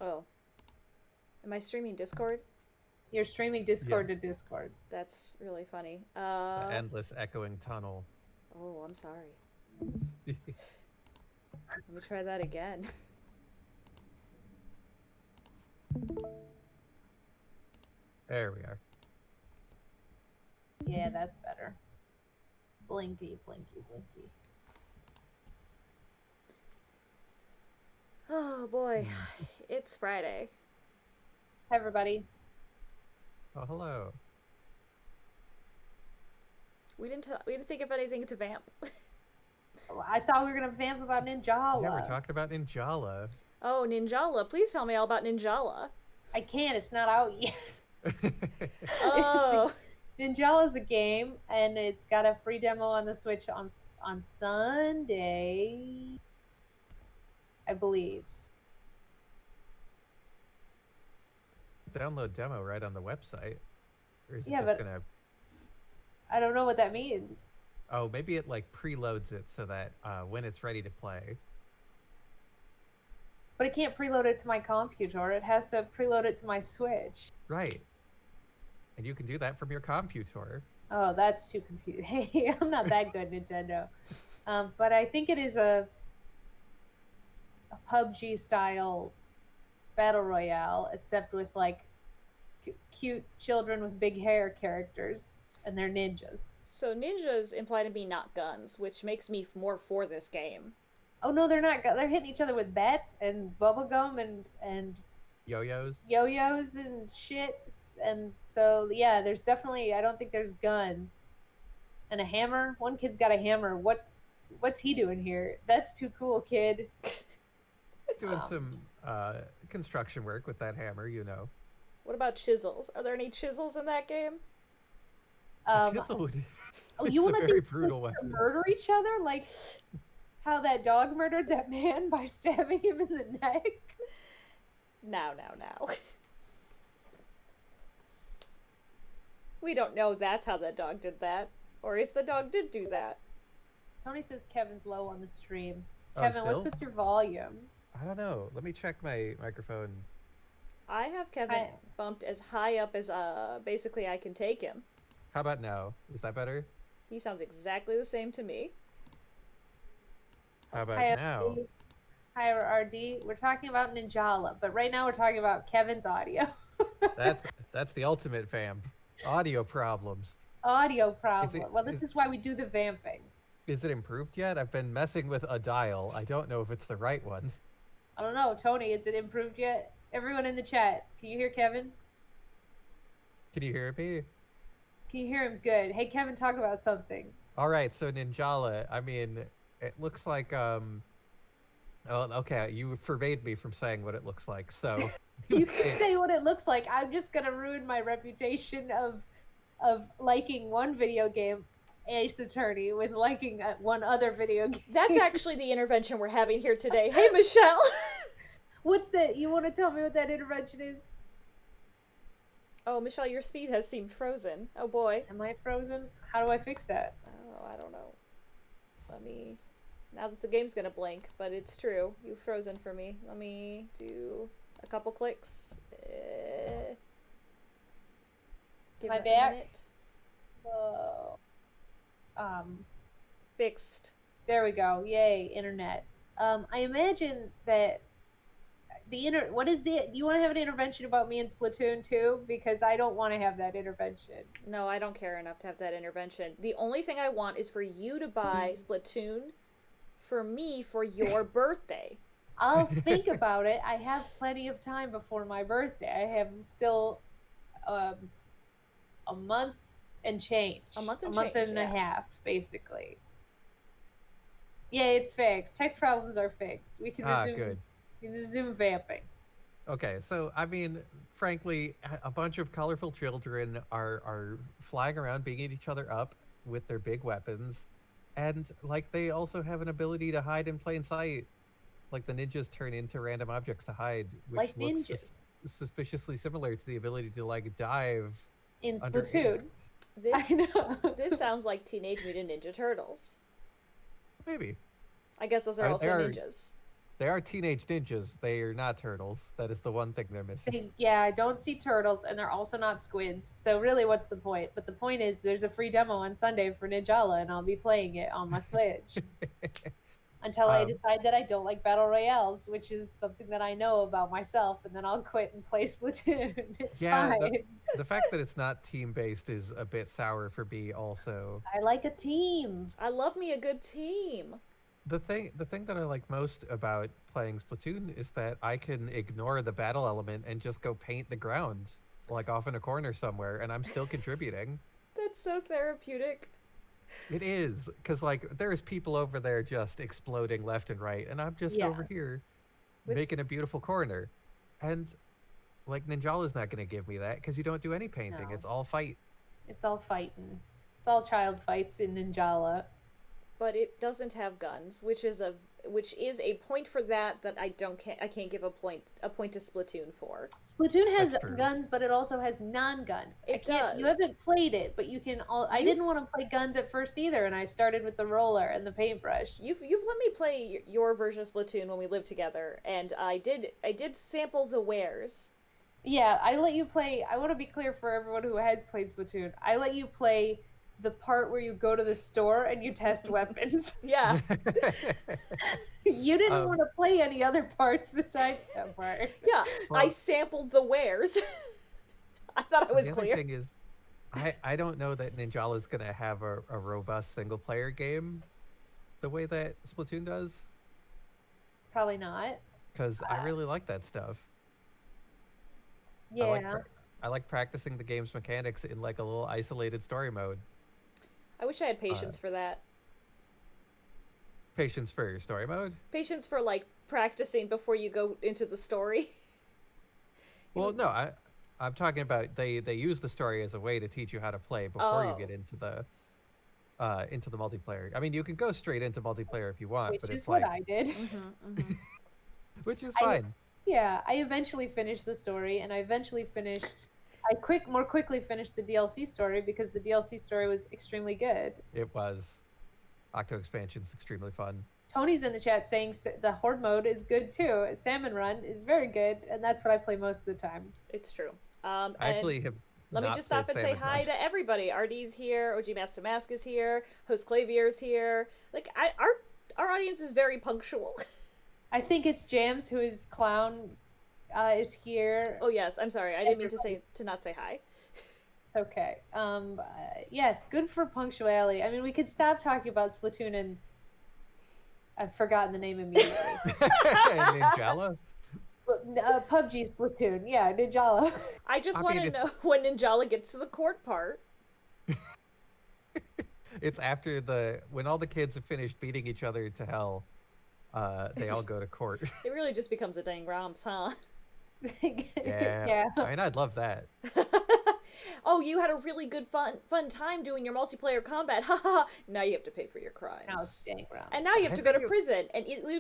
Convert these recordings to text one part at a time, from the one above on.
Oh, am I streaming Discord? You're streaming Yeah, Discord to Discord. That's really funny. the endless echoing tunnel. Oh, I'm sorry. Let me try that again. There we are. Yeah, that's better. Blinky, blinky, blinky. Oh boy, it's Friday. Hi, everybody. Oh, hello. We didn't think of anything to vamp. Oh, I thought we were gonna vamp about Yeah, we're Ninjala. talking about Ninjala. Oh, Ninjala! Please tell me all about Ninjala. I can't. It's not out yet. Oh, Ninjala's a game, and it's got a free demo on the Switch on Sunday, I believe. Download demo right on the website. Or is it Yeah, just but gonna... I don't know what that means. Oh, maybe it like preloads it so that when it's ready to play. But it can't preload it to my computer. It has to preload it to my Switch. Right. And you can do that from your computer. Oh, that's too confusing. Hey, I'm not that good, Nintendo. But I think it is a PUBG style battle royale, except with like cute children with big hair characters, and they're ninjas. so ninjas imply to be not guns, which makes me more for this game. Oh no, they're not. They're hitting each other with bats and bubblegum and Yo-yos. yo-yos and shit. And so yeah, there's definitely. I don't think there's guns and a hammer. One kid's got a hammer. What's he doing here? That's too cool, kid. Doing some construction work with that hammer, you know. What about chisels? Are there any chisels in that game? A chisel would... Oh, you want a to very think brutal kids to weapon. murder each other like how that dog murdered that man by stabbing him in the neck? Now. We don't know that's how that dog did that, or if the dog did do that. Tony says Kevin's low on the stream. Oh, Kevin, what's still? with your volume? I don't know. Let me check my microphone. I have Kevin bumped as high up as basically I can take him. How about now? Is that better? He sounds exactly the same to me. How about Hi, now? RD. Hi, RD. We're talking about Ninjala, but right now we're talking about Kevin's audio. That's the ultimate vamp. Audio problems. Audio problem. Well, this is why we do the vamping. Is it improved yet? I've been messing with a dial. I don't know if it's the right one. I don't know. Tony, is it improved yet? Everyone in the chat, can you hear Kevin? Can you hear me? Can you hear him? Good. Hey, Kevin, talk about something. All right, so Ninjala, I mean, it looks like Oh, okay, you forbade me from saying what it looks like. So you can say what it looks like. I'm just gonna ruin my reputation of liking one video game, Ace Attorney, with liking one other video game. That's actually the intervention we're having here today. Hey, Michelle. What's that? You want to tell me what that intervention is? Oh, Michelle, your speed has seemed frozen. Oh boy. Am I frozen? How do I fix that? Oh, I don't know. Let me... Now that the game's gonna blink, but it's true. You've frozen for me. Let me do a couple clicks. Give Am I it back? a minute. Oh. Fixed. There we go. Yay, internet. I imagine that what is the you want to have an intervention about me in Splatoon 2? Because I don't want to have that intervention. No, I don't care enough to have that intervention. The only thing I want is for you to buy Splatoon for me for your birthday. I'll think about it. I have plenty of time before my birthday. I have still a month and change. A month and a half, basically. Yeah, it's fixed. Text problems are fixed. We can resume. Good. We can resume vamping. Okay, so I mean, frankly, a bunch of colorful children are flying around, beating each other up with their big weapons, and like they also have an ability to hide in plain sight. Like the ninjas turn into random objects to hide, which Like looks ninjas. Suspiciously similar to the ability to like dive In Splatoon. I know. This sounds like Teenage Mutant Ninja Turtles. Maybe. I guess those are also ninjas. They are teenage ninjas. They are not turtles. That is the one thing they're missing. Yeah, I don't see turtles, and they're also not squids. So really, what's the point? But the point is, there's a free demo on Sunday for Ninjala, and I'll be playing it on my Switch until I Um, decide that I don't like battle royales, which is something that I know about myself, and then I'll quit and play Splatoon. It's yeah, fine. the fact that it's not team based is a bit sour for me. Also, I like a team. I love me a good team. the thing that I like most about playing Splatoon is that I can ignore the battle element and just go paint the ground like off in a corner somewhere, and I'm still contributing. That's so therapeutic. It is, because like there's people over there just exploding left and right, and I'm just Yeah. over here With- making a beautiful corner. And like Ninjala's not going to give me that because you don't do any painting. No. It's all fight. It's all fighting. It's all child fights in Ninjala. But it doesn't have guns, which is a point for that I can't give a point to Splatoon for. Splatoon has That's true. guns, but it also has non-guns. It You does. haven't played it, but you can. I didn't want to play guns at first either, and I started with the roller and the paintbrush. You've let me play your version of Splatoon when we lived together, and I did sample the wares. Yeah, I let you play. I want to be clear for everyone who has played Splatoon. I let you play the part where you go to the store and you test weapons. Yeah. You didn't Um, want to play any other parts besides that part. Yeah, I Well- sampled the wares. I thought So I was the other clear. thing is, I don't know that Ninjala is going to have a robust single player game the way that Splatoon does, Probably not. because I really like that stuff. Yeah. I like practicing the game's mechanics in like a little isolated story mode. I wish I had patience for that. Patience for story mode. Patience for like practicing before you go into the story. Well, no, I'm talking about they use the story as a way to teach you how to play before you Oh. get into the multiplayer. I mean, you can go straight into multiplayer if you want, Which but is it's what like I did. which is I- fine. Yeah, I eventually finished the story, and I eventually finished. More quickly finished the DLC story because the DLC story was extremely good. It was Octo Expansion's extremely fun. Tony's in the chat saying the horde mode is good too. Salmon Run is very good, and that's what I play most of the time. It's true. I And actually have. let me not just stop played and say Salmon hi Run. to everybody. RD's here. OG Master Mask is here. Host Clavier's here. Like our audience is very punctual. I think it's Jams who is clown is here. Oh yes, I'm sorry. I didn't mean to not say hi. It's okay. Yes, good for punctuality. I mean, we could stop talking about Splatoon and I've forgotten the name immediately. Ninjala. PUBG Splatoon. Yeah, Ninjala. I just I want mean, to it's- know when Ninjala gets to the court part. It's after when all the kids have finished beating each other to hell. They all go to court. It really just becomes a dang romps, huh? Yeah. I mean, I'd love that. Oh, you had a really good fun time doing your multiplayer combat. Haha. Now you have to pay for your crimes. Now it's dang rounds. And now you have I to go to think prison and eat free,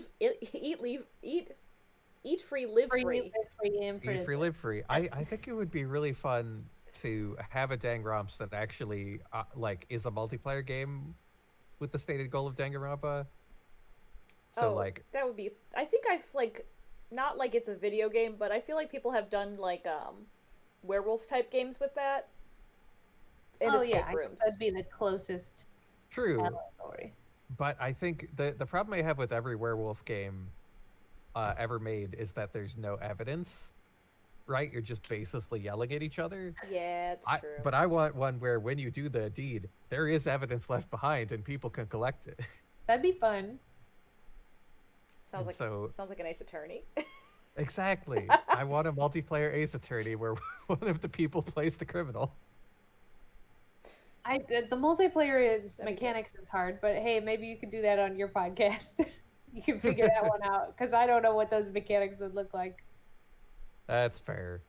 live free. live free, and Eat free, live free. I think it would be really fun to have a Danganronpa that actually like is a multiplayer game with the stated goal of Danganronpa. So like, that would be. I think I've like, not like it's a video game, but I feel like people have done like werewolf type games with that. In Oh escape yeah, rooms. that'd be the closest true. story. But I think the problem I have with every werewolf game ever made is that there's no evidence, right? You're just baselessly yelling at each other. Yeah, it's true. But I want one where when you do the deed, there is evidence left behind and people can collect it. That'd be fun. sounds and like an Ace Attorney. Exactly. I want a multiplayer Ace Attorney where one of the people plays the criminal. The multiplayer is That'd be mechanics is hard, but hey, maybe you could do that on your podcast. You can figure that one out because I don't know what those mechanics would look like. That's fair.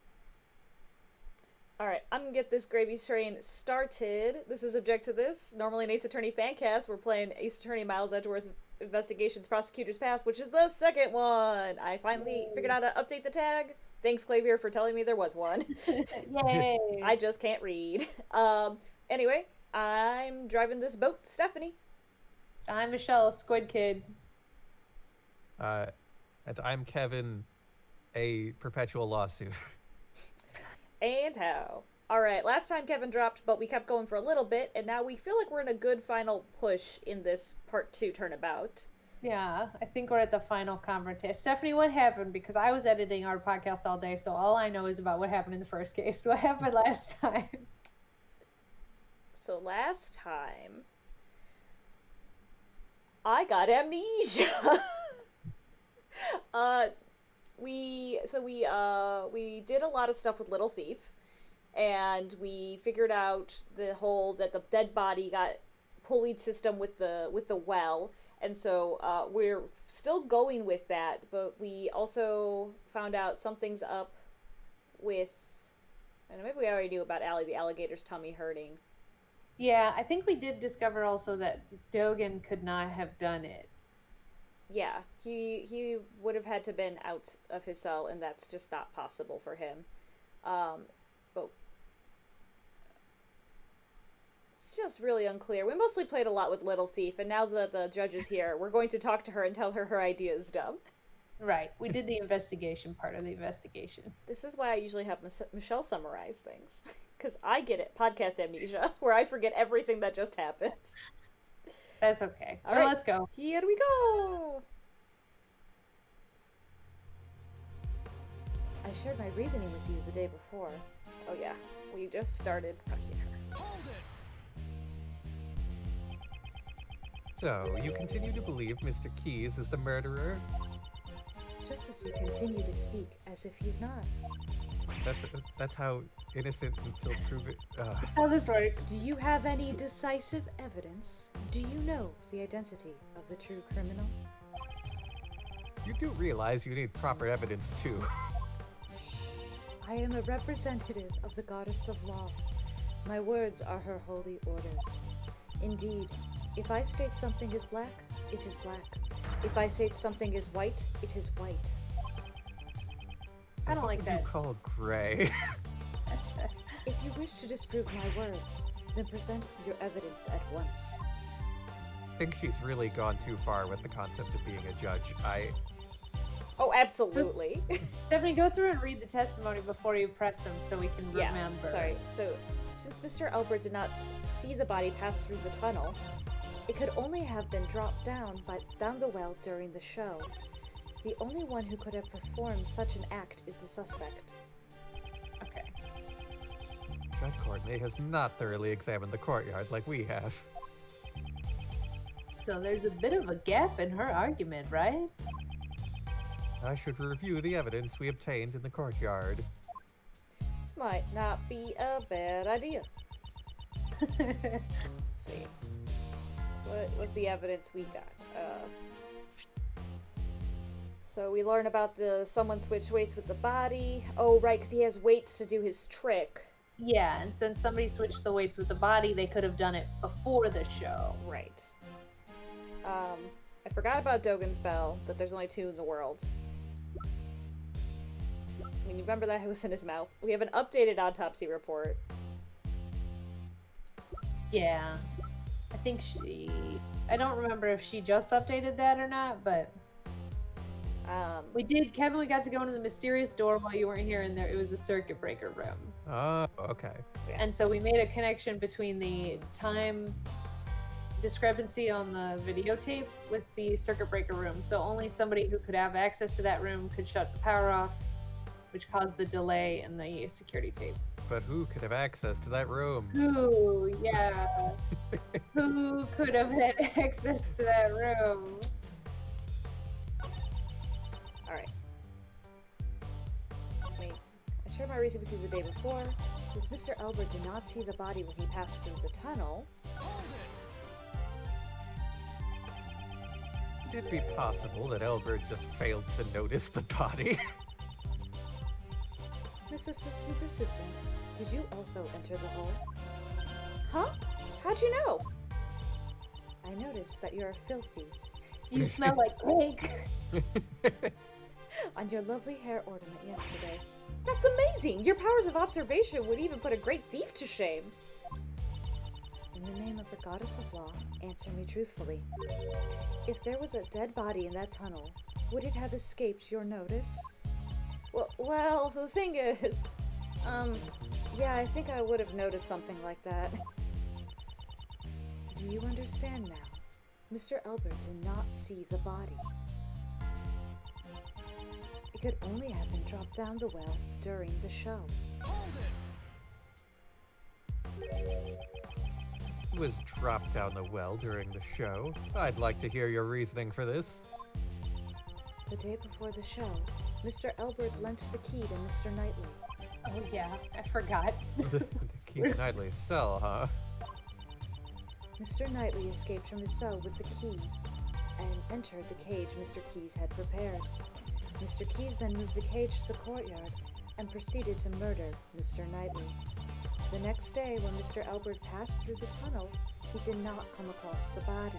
All right, I'm gonna get this gravy train started. This is Object to This. Normally an Ace Attorney fancast. We're playing Ace Attorney Miles Edgeworth Investigations Prosecutor's Path, which is the second one. I finally figured out how to update the tag. Thanks, Clavier, for telling me there was one. Yay! I just can't read. Anyway, I'm driving this boat, Stephanie. I'm Michelle, Squid Kid. And I'm Kevin, a perpetual lawsuit. And how? Alright, last time Kevin dropped, but we kept going for a little bit, and now we feel like we're in a good final push in this part 2 turnabout. Yeah, I think we're at the final confrontation. Stephanie, what happened? Because I was editing our podcast all day, so all I know is about what happened in the first case. What happened last time? So last time, I got amnesia. We did a lot of stuff with Little Thief, and we figured out that the dead body got pulleyed system with the well, and so we're still going with that. But we also found out something's up with, and maybe we already knew about Allie the alligator's tummy hurting. Yeah, I think we did discover also that Dogan could not have done it. Yeah, he would have had to been out of his cell, and that's just not possible for him. But it's just really unclear. We mostly played a lot with Little Thief, and now that the judge is here, we're going to talk to her and tell her idea is dumb. Right, we did the investigation part of the investigation. This is why I usually have Michelle summarize things, because I get it, podcast amnesia, where I forget everything that just happened. That's okay. All well, right, let's go. Here we go! I shared my reasoning with you the day before. Oh yeah, we just started pressing her. So, you continue to believe Mr. Keyes is the murderer? Just as you continue to speak as if he's not. That's how innocent until proven. That's how this works. Do you have any decisive evidence? Do you know the identity of the true criminal? You do realize you need proper evidence too. I am a representative of the goddess of law. My words are her holy orders. Indeed, if I state something is black, it is black. If I say something is white, it is white. I don't like that. You call gray. If you wish to disprove my words, then present your evidence at once. I think she's really gone too far with the concept of being a judge. Oh, absolutely. Stephanie, go through and read the testimony before you press them so we can remember. Sorry. So, since Mr. Albert did not see the body pass through the tunnel, it could only have been dropped down the well during the show. The only one who could have performed such an act is the suspect. Okay. Judge Courtney has not thoroughly examined the courtyard like we have. So there's a bit of a gap in her argument, right? I should review the evidence we obtained in the courtyard. Might not be a bad idea. Let's see. What was the evidence we got? So we learn about someone switched weights with the body. Oh, right, because he has weights to do his trick. Yeah, and since somebody switched the weights with the body, they could have done it before the show. Right. I forgot about Dogan's bell, that there's only 2 in the world. I mean, you remember that it was in his mouth. We have an updated autopsy report. Yeah. I think I don't remember if she just updated that or not, but we did, Kevin, we got to go into the mysterious door while you weren't here, and it was a circuit breaker room. Oh, okay. Yeah. And so we made a connection between the time discrepancy on the videotape with the circuit breaker room. So only somebody who could have access to that room could shut the power off, which caused the delay in the security tape. But who could have access to that room? Who? Yeah. Who could have had access to that room? Alright. I shared my reason with you the day before. Since Mr. Albert did not see the body when he passed through the tunnel... Could it be possible that Elbert just failed to notice the body? Miss Assistant's assistant, did you also enter the hole? Huh? How'd you know? I noticed that you're filthy. You smell like cake. On your lovely hair ornament yesterday. That's amazing! Your powers of observation would even put a great thief to shame. In the name of the goddess of law, answer me truthfully. If there was a dead body in that tunnel, would it have escaped your notice? Well, the thing is, yeah, I think I would have noticed something like that. Do you understand now? Mr. Elbert did not see the body. It could only have been dropped down the well during the show. Was dropped down the well during the show. I'd like to hear your reasoning for this. The day before the show, Mr. Elbert lent the key to Mr. Knightley. Oh yeah, I forgot. The key to Knightley's cell, huh? Mr. Knightley escaped from his cell with the key and entered the cage Mr. Keyes had prepared. Mr. Keyes then moved the cage to the courtyard and proceeded to murder Mr. Knightley. The next day, when Mr. Elbert passed through the tunnel, he did not come across the body.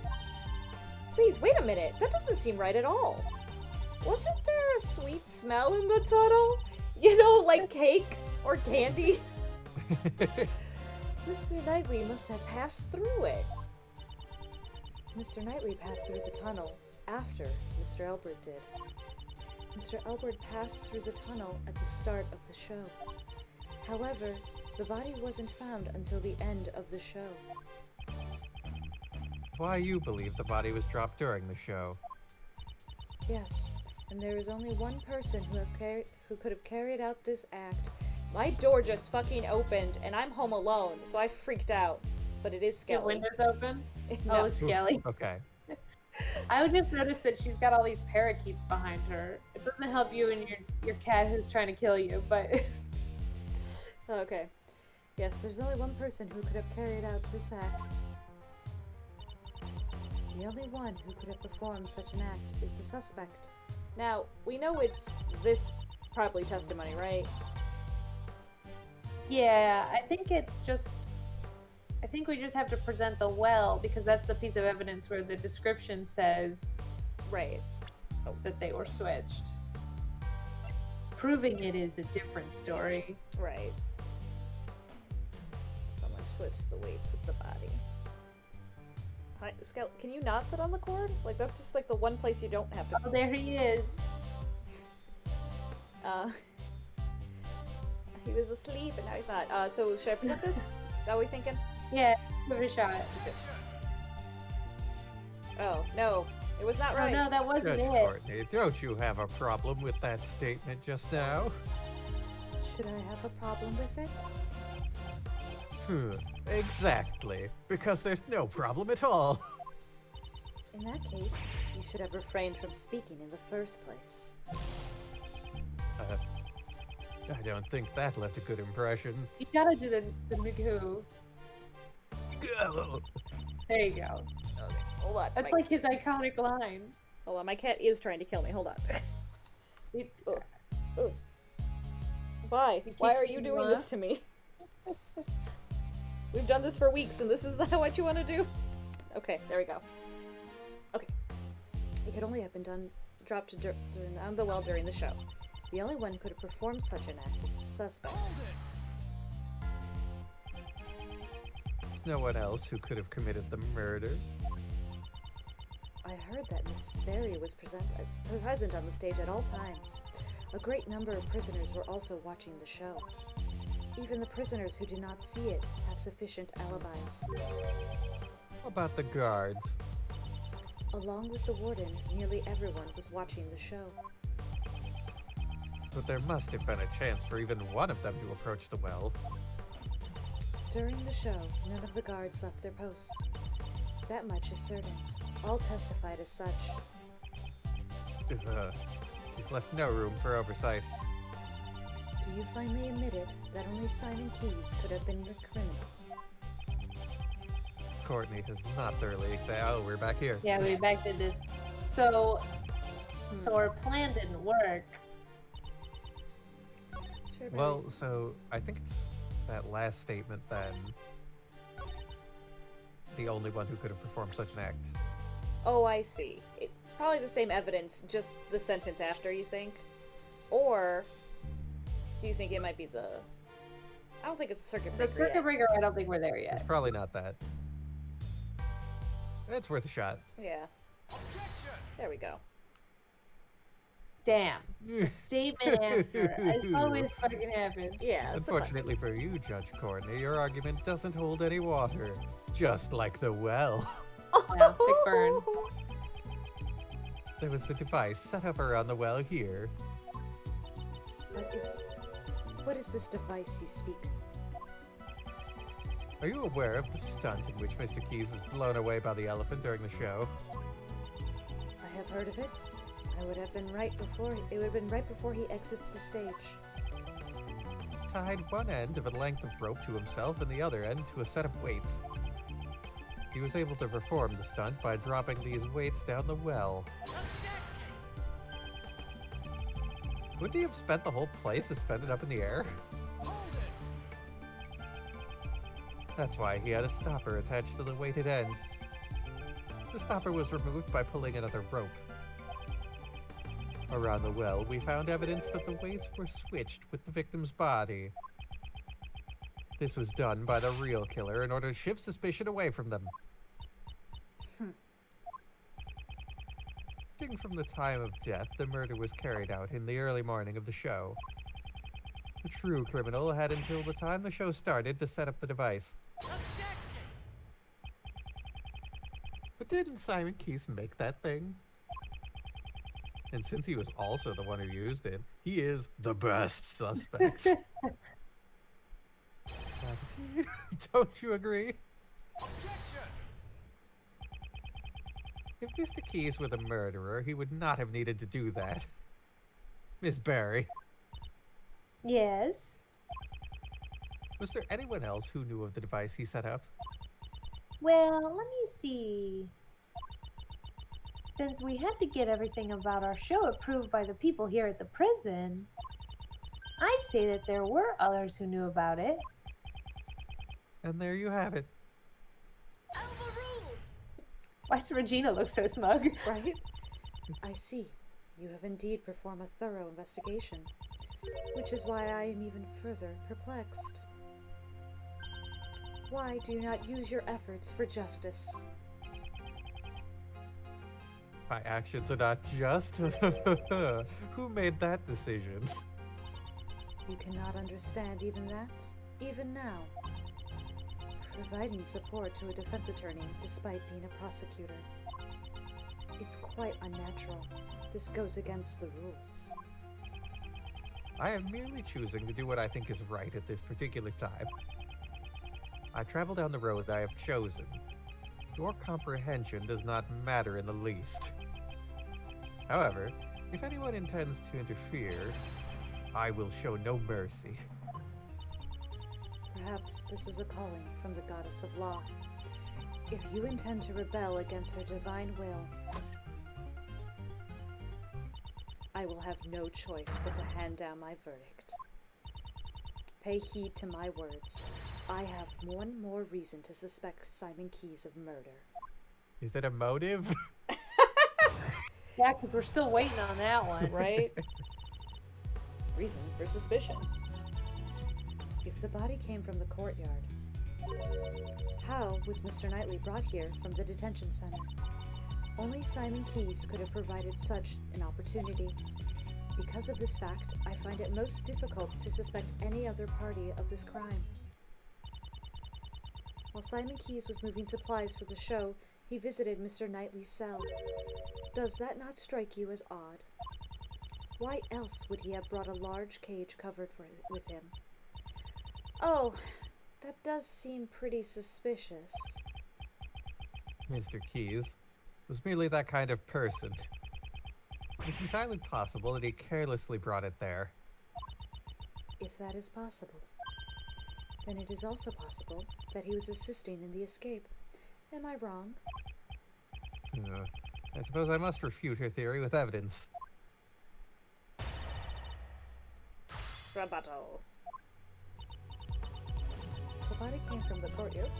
Please, wait a minute. That doesn't seem right at all. Wasn't there a sweet smell in the tunnel? You know, like cake or candy? Mr. Knightley must have passed through it. Mr. Knightley passed through the tunnel after Mr. Elbert did. Mr. Elbert passed through the tunnel at the start of the show. However, the body wasn't found until the end of the show. Why you believe the body was dropped during the show? Yes, and there is only one person who could have carried out this act. My door just fucking opened, and I'm home alone, so I freaked out. But it is Your Skelly. windows open? No. Oh, Skelly. Okay. I would just notice that she's got all these parakeets behind her. It doesn't help you and your cat who's trying to kill you, but... Okay. Yes, there's only one person who could have carried out this act. The only one who could have performed such an act is the suspect. Now, we know it's this probably testimony, right? Yeah, I think it's just... I think we just have to present the well, because that's the piece of evidence where the description says Right. that they were switched. Proving it is a different story. Right. Someone switched the weights with the body. Hi, Scout, can you not sit on the cord? Like, that's just like the one place you don't have to. Oh, there he is. He was asleep and now he's not. So should I present this? Is that what we thinking? Yeah, give it a shot. Oh, no. It was not Oh right. no, that wasn't Judge it. Courtney, don't you have a problem with that statement just now? Should I have a problem with it? Exactly. Because there's no problem at all. In that case, you should have refrained from speaking in the first place. I don't think that left a good impression. You gotta do the Magoo. There you go. Okay, hold on. That's like his iconic line. Hold on, my cat is trying to kill me. Hold on. It- Oh. Why? You Why keep are you eating doing this to me? We've done this for weeks, and this is not what you want to do? Okay, there we go. Okay. It could only have been dropped down the well during the show. The only one who could have performed such an act is the suspect. There's no one else who could have committed the murder. I heard that Miss Sperry was present on the stage at all times. A great number of prisoners were also watching the show. Even the prisoners who do not see it have sufficient alibis. How about the guards? Along with the warden, nearly everyone was watching the show. But there must have been a chance for even one of them to approach the well. During the show, none of the guards left their posts. That much is certain. All testified as such. He's left no room for oversight. Do you finally admit it that only Simon Keyes could have been the criminal? Courtney has not thoroughly examined. Oh, we're back here. Yeah, we back to this. So our plan didn't work. Sure, Well, berries. so I think it's that last statement then. The only one who could have performed such an act. Oh, I see. It's probably the same evidence, just the sentence after, you think? Or do you think it might be the... I don't think it's the circuit breaker The circuit yet. breaker, I don't think we're there It's yet. probably not that. It's worth a shot. Yeah. There we go. Damn. A statement after. It's always fucking happens. Yeah, it's a classic. Unfortunately for you, Judge Courtney, your argument doesn't hold any water. Just like the well. Wow, sick burn. There was a device set up around the well here. What is this device you speak? Are you aware of the stunt in which Mr. Keys is blown away by the elephant during the show? I have heard of it. It would have been right before he exits the stage. Tied one end of a length of rope to himself and the other end to a set of weights. He was able to perform the stunt by dropping these weights down the well. Wouldn't he have spent the whole play suspended up in the air? That's why he had a stopper attached to the weighted end. The stopper was removed by pulling another rope. Around the well, we found evidence that the weights were switched with the victim's body. This was done by the real killer in order to shift suspicion away from them. Judging from the time of death, the murder was carried out in the early morning of the show. The true criminal had until the time the show started to set up the device. But didn't Simon Keys make that thing? And since he was also the one who used it, he is the best suspect. Don't you agree? If Mr. Keys were the murderer, he would not have needed to do that. Miss Barry, Yes. was there anyone else who knew of the device he set up? Well, let me see. Since we had to get everything about our show approved by the people here at the prison, I'd say that there were others who knew about it. And there you have it. Why does Regina look so smug? Right? I see. You have indeed performed a thorough investigation, which is why I am even further perplexed. Why do you not use your efforts for justice? My actions are not just. Who made that decision? You cannot understand even that, even now. Providing support to a defense attorney despite being a prosecutor. It's quite unnatural. This goes against the rules. I am merely choosing to do what I think is right at this particular time. I travel down the road I have chosen. Your comprehension does not matter in the least. However, if anyone intends to interfere, I will show no mercy. Perhaps this is a calling from the goddess of law. If you intend to rebel against her divine will, I will have no choice but to hand down my verdict. Pay heed to my words. I have one more reason to suspect Simon Keys of murder. Is it a motive? Yeah, because we're still waiting on that one. Right? Reason for suspicion. If the body came from the courtyard, how was Mr. Knightley brought here from the detention center? Only Simon Keys could have provided such an opportunity. Because of this fact, I find it most difficult to suspect any other party of this crime. While Simon Keys was moving supplies for the show, he visited Mr. Knightley's cell. Does that not strike you as odd? Why else would he have brought a large cage covered with him? Oh, that does seem pretty suspicious. Mr. Keys was merely that kind of person. It's entirely possible that he carelessly brought it there. If that is possible, then it is also possible that he was assisting in the escape. Am I wrong? I suppose I must refute her theory with evidence. Rebuttal. The body came from the courtyard.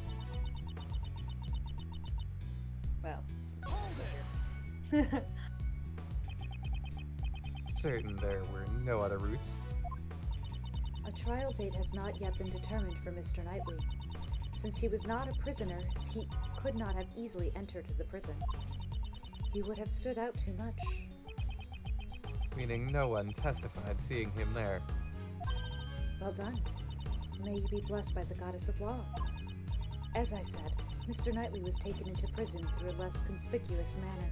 Well, Certain there were no other routes. a trial date has not yet been determined for Mr. Knightley. Since he was not a prisoner, could not have easily entered the prison. He would have stood out too much. Meaning no one testified seeing him there. Well done. May you be blessed by the goddess of law. As I said, Mr. Knightley was taken into prison through a less conspicuous manner.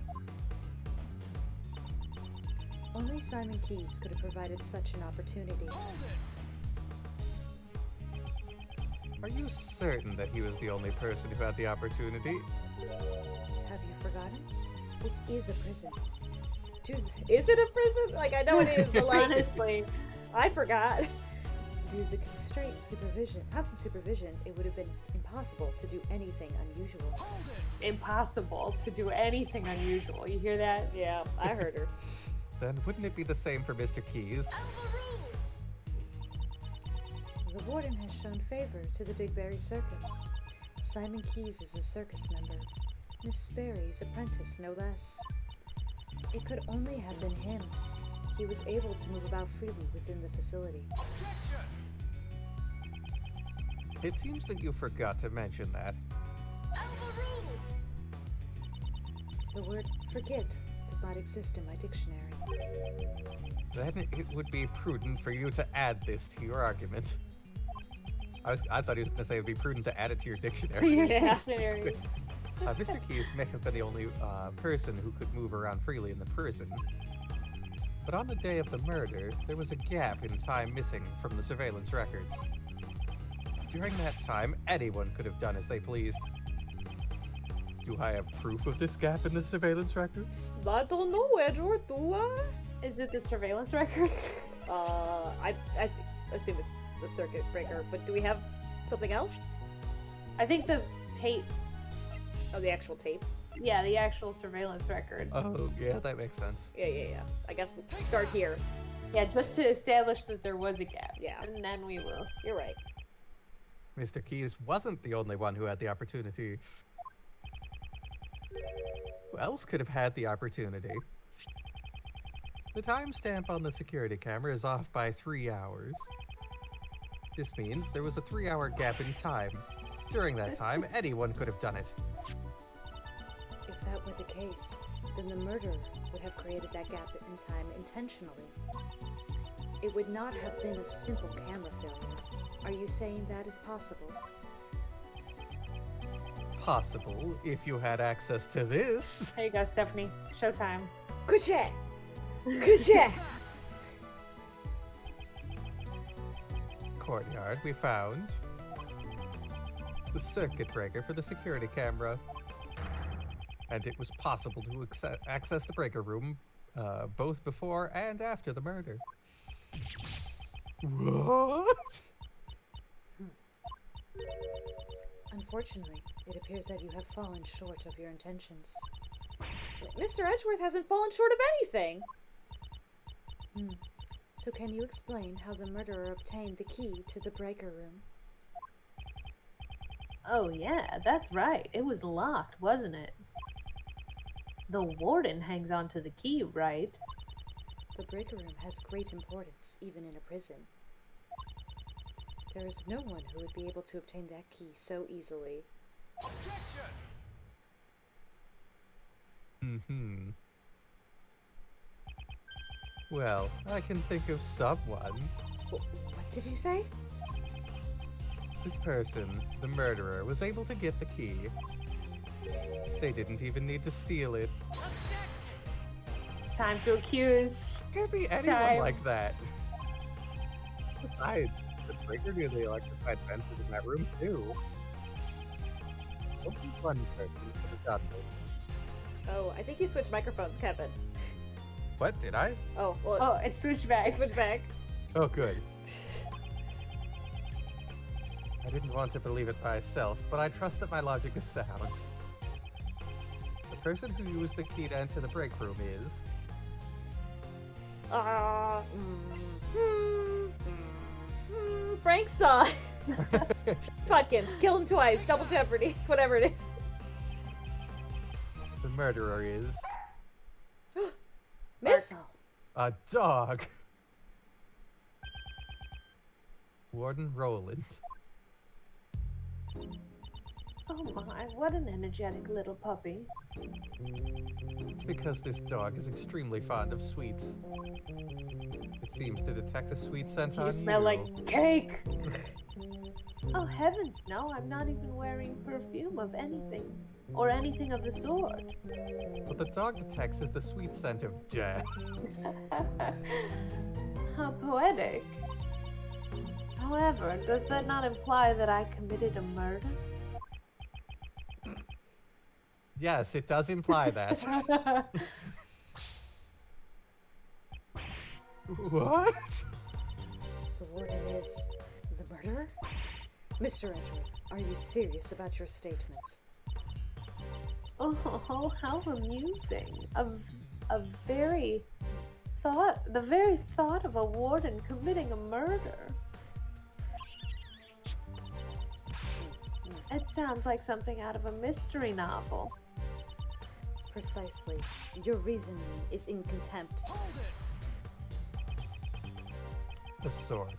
Only Simon Keyes could have provided such an opportunity. Are you certain that he was the only person who had the opportunity? Have you forgotten? This is a prison. Is it a prison? Like, I know it is, but like, Honestly. I forgot. Due to the constant supervision, it would have been impossible to do anything unusual. Impossible to do anything unusual. You hear that? Yeah, I heard her. Then wouldn't it be the same for Mr. Keyes? The warden has shown favor to the Big Berry Circus. Simon Keyes is a circus member. Miss Sperry's apprentice, no less. It could only have been him. He was able to move about freely within the facility. It seems that you forgot to mention that. The word forget does not exist in my dictionary. Then it would be prudent for you to add this to your argument. I thought he was going to say it would be prudent to add it to your dictionary. Your Yeah. dictionary. Mr. Keyes may have been the only person who could move around freely in the prison. But on the day of the murder, there was a gap in time missing from the surveillance records. During that time, anyone could have done as they pleased. Do I have proof of this gap in the surveillance records? I don't know, Edward, do I? Is it the surveillance records? I assume it's the circuit breaker, but do we have something else? I think the tape. Oh, the actual tape. Yeah, the actual surveillance records. Oh, yeah, that makes sense. Yeah. I guess we'll start here. Yeah, just to establish that there was a gap. Yeah. And then we will. You're right. Mr. Keyes wasn't the only one who had the opportunity. Who else could have had the opportunity? The timestamp on the security camera is off by 3 hours. This means there was a 3-hour gap in time. During that time, anyone could have done it. If that were the case, then the murderer would have created that gap in time intentionally. It would not have been a simple camera failure. Are you saying that is possible? Possible, if you had access to this. There you go, Stephanie. Showtime. Kuche! Kuche! Courtyard, we found the circuit breaker for the security camera. And it was possible to access the breaker room both before and after the murder. What? Unfortunately, it appears that you have fallen short of your intentions. Mr. Edgeworth hasn't fallen short of anything! So can you explain how the murderer obtained the key to the breaker room? Oh, yeah, that's right. It was locked, wasn't it? The warden hangs on to the key, right? The breaker room has great importance, even in a prison. There is no one who would be able to obtain that key so easily. Well, I can think of someone. What did you say? This person, the murderer, was able to get the key. They didn't even need to steal it. Time to accuse. Can't be anyone Time. like that. Besides, the breaker near the electrified fence is in that room too. Only one person could have done this. Oh, I think you switched microphones, Kevin. What, did I? Oh, well, Oh, it's switched back. I switched back. Oh, good. I didn't want to believe it myself, but I trust that my logic is sound. The person who used the key to enter the break room is... Frank's son. Fucking kill him twice, double jeopardy, whatever it is. The murderer is... Missile. a dog! Warden Roland. Oh Oh my, what an energetic little puppy. It's because this dog is extremely fond of sweets. It seems to detect a sweet scent on You smell like cake! you. Oh heavens, no, I'm not even wearing perfume of anything. Or anything of the sort. What the dog detects is the sweet scent of death. How poetic. However, does that not imply that I committed a murder? Yes, it does imply that. What? The warden is the murderer? Mr. Edgeworth, are you serious about your statements? Oh, how amusing. A very the very thought of a warden committing a murder. It sounds like something out of a mystery novel. Precisely. Your reasoning is in contempt. The sword.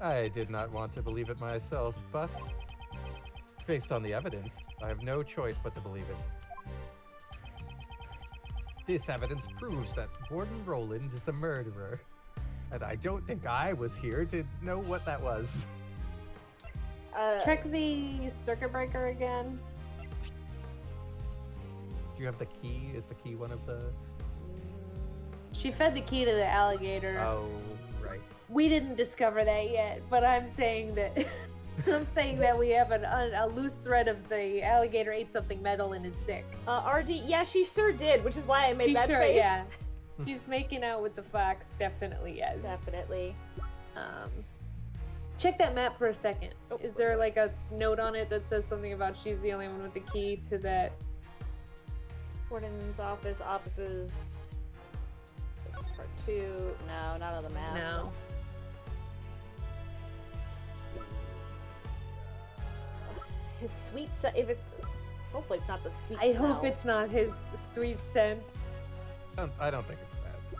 I did not want to believe it myself, but based on the evidence, I have no choice but to believe it. This evidence proves that Warden Roland is the murderer, and I don't think I was here to know what that was. Check the circuit breaker again. Do you have the key? Is the key one of the... She fed the key to the alligator. Oh, right. We didn't discover that yet, but I'm saying that I'm saying that we have a loose thread of the alligator ate something metal and is sick. RD, yeah, she sure did, which is why I made She's that sure, face. yeah. She's making out with the fox, definitely, yes. Definitely. Check that map for a second. Oh. Is there like a note on it that says something about she's the only one with the key to that? Warden's offices. It's part 2. No, not on the map. No. His sweet scent. If it's, hopefully it's not the sweet. I smell. hope it's not his sweet scent. I don't think it's that.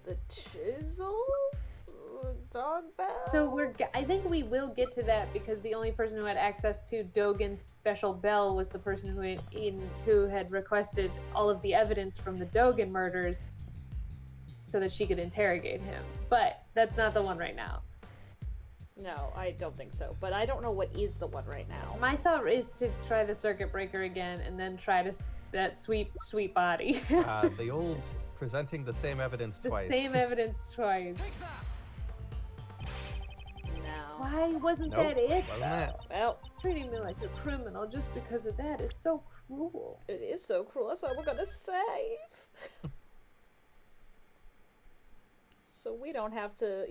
The chisel? Dog bell? So I think we will get to that because the only person who had access to Dogen's special bell was the person who had requested all of the evidence from the Dogen murders so that she could interrogate him. But that's not the one right now. No, I don't think so. But I don't know what is the one right now. My thought is to try the circuit breaker again and then try that sweet body. The old presenting the same evidence The twice. same evidence twice. No. Why wasn't Nope, that it? wasn't that. Well, Treating me like a criminal just because of that is so cruel. it is so cruel. That's why we're gonna save. So we don't have to,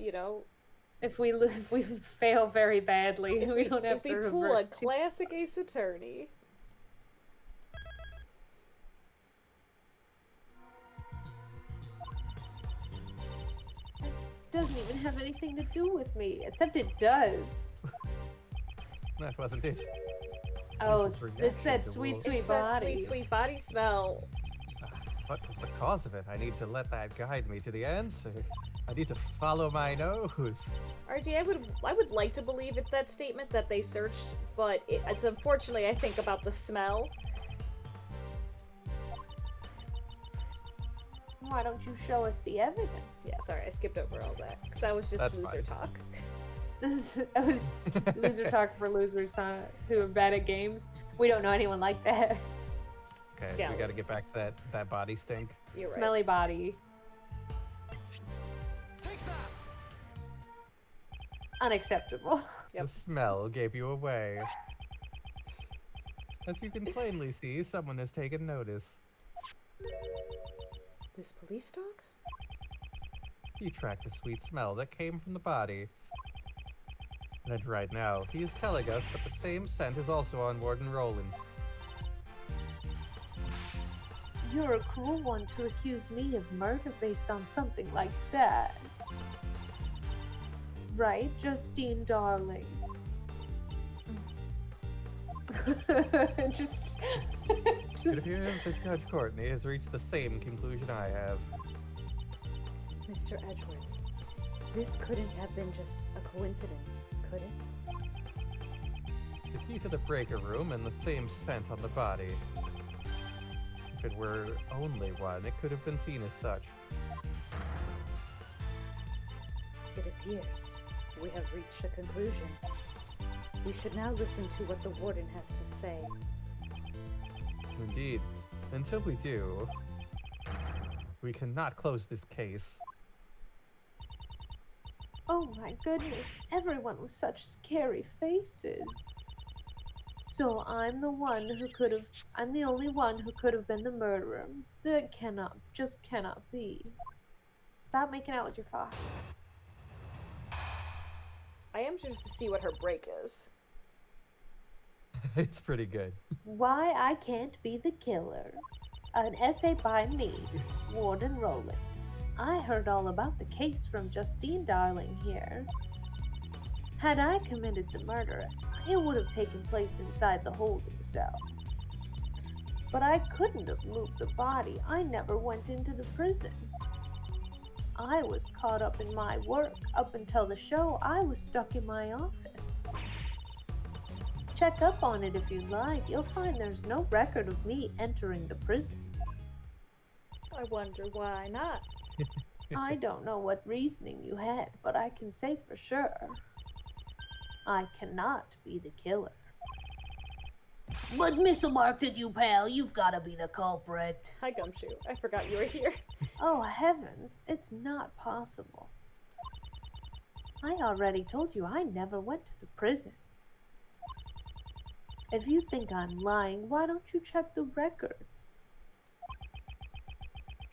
If we fail very badly, we don't have if we to pull a revert to. classic Ace Attorney. Doesn't even have anything to do with me, except it does. That wasn't it. Oh, This is it's that reaction to sweet, rules. sweet It's that body. sweet, sweet body smell. What was the cause of it? I need to let that guide me to the answer. I need to follow my nose. RG, I would like to believe it's that statement that they searched, but it's unfortunately I think about the smell. Why don't you show us the evidence? Yeah, sorry, I skipped over all that because that was just That's loser fine. talk. That was loser talk for losers, huh? Who are bad at games. We don't know anyone like that. Okay, Scally. we gotta get back to that body stink. You're right. Smelly body. Unacceptable. Yep. The smell gave you away. As you can plainly see, someone has taken notice. This police dog? He tracked the sweet smell that came from the body. And right now, he is telling us that the same scent is also on Warden Roland. You're a cruel one to accuse me of murder based on something like that. Right, Justine, darling? just... It appears that Judge Courtney has reached the same conclusion I have. Mr. Edgeworth, this couldn't have been just a coincidence, could it? The key to the breaker room and the same scent on the body. If it were only one, it could have been seen as such. It appears we have reached a conclusion. We should now listen to what the warden has to say. Indeed. Until we do, we cannot close this case. Oh my goodness, everyone with such scary faces. So I'm the only one who could have been the murderer. That just cannot be. Stop making out with your fox. I am curious to see what her break is. It's pretty good. Why I Can't Be the Killer. An essay by me, Warden Roland. I heard all about the case from Justine Darling here. Had I committed the murder, it would have taken place inside the holding cell. But I couldn't have moved the body. I never went into the prison. I was caught up in my work. Up until the show, I was stuck in my office. Check up on it if you like. You'll find there's no record of me entering the prison. I wonder why not. I don't know what reasoning you had, but I can say for sure, I cannot be the killer. But Missile marked at you, pal. You've got to be the culprit. Hi, Gumshoe. I forgot you were here. Oh heavens, it's not possible. I already told you I never went to the prison. If you think I'm lying, why don't you check the records?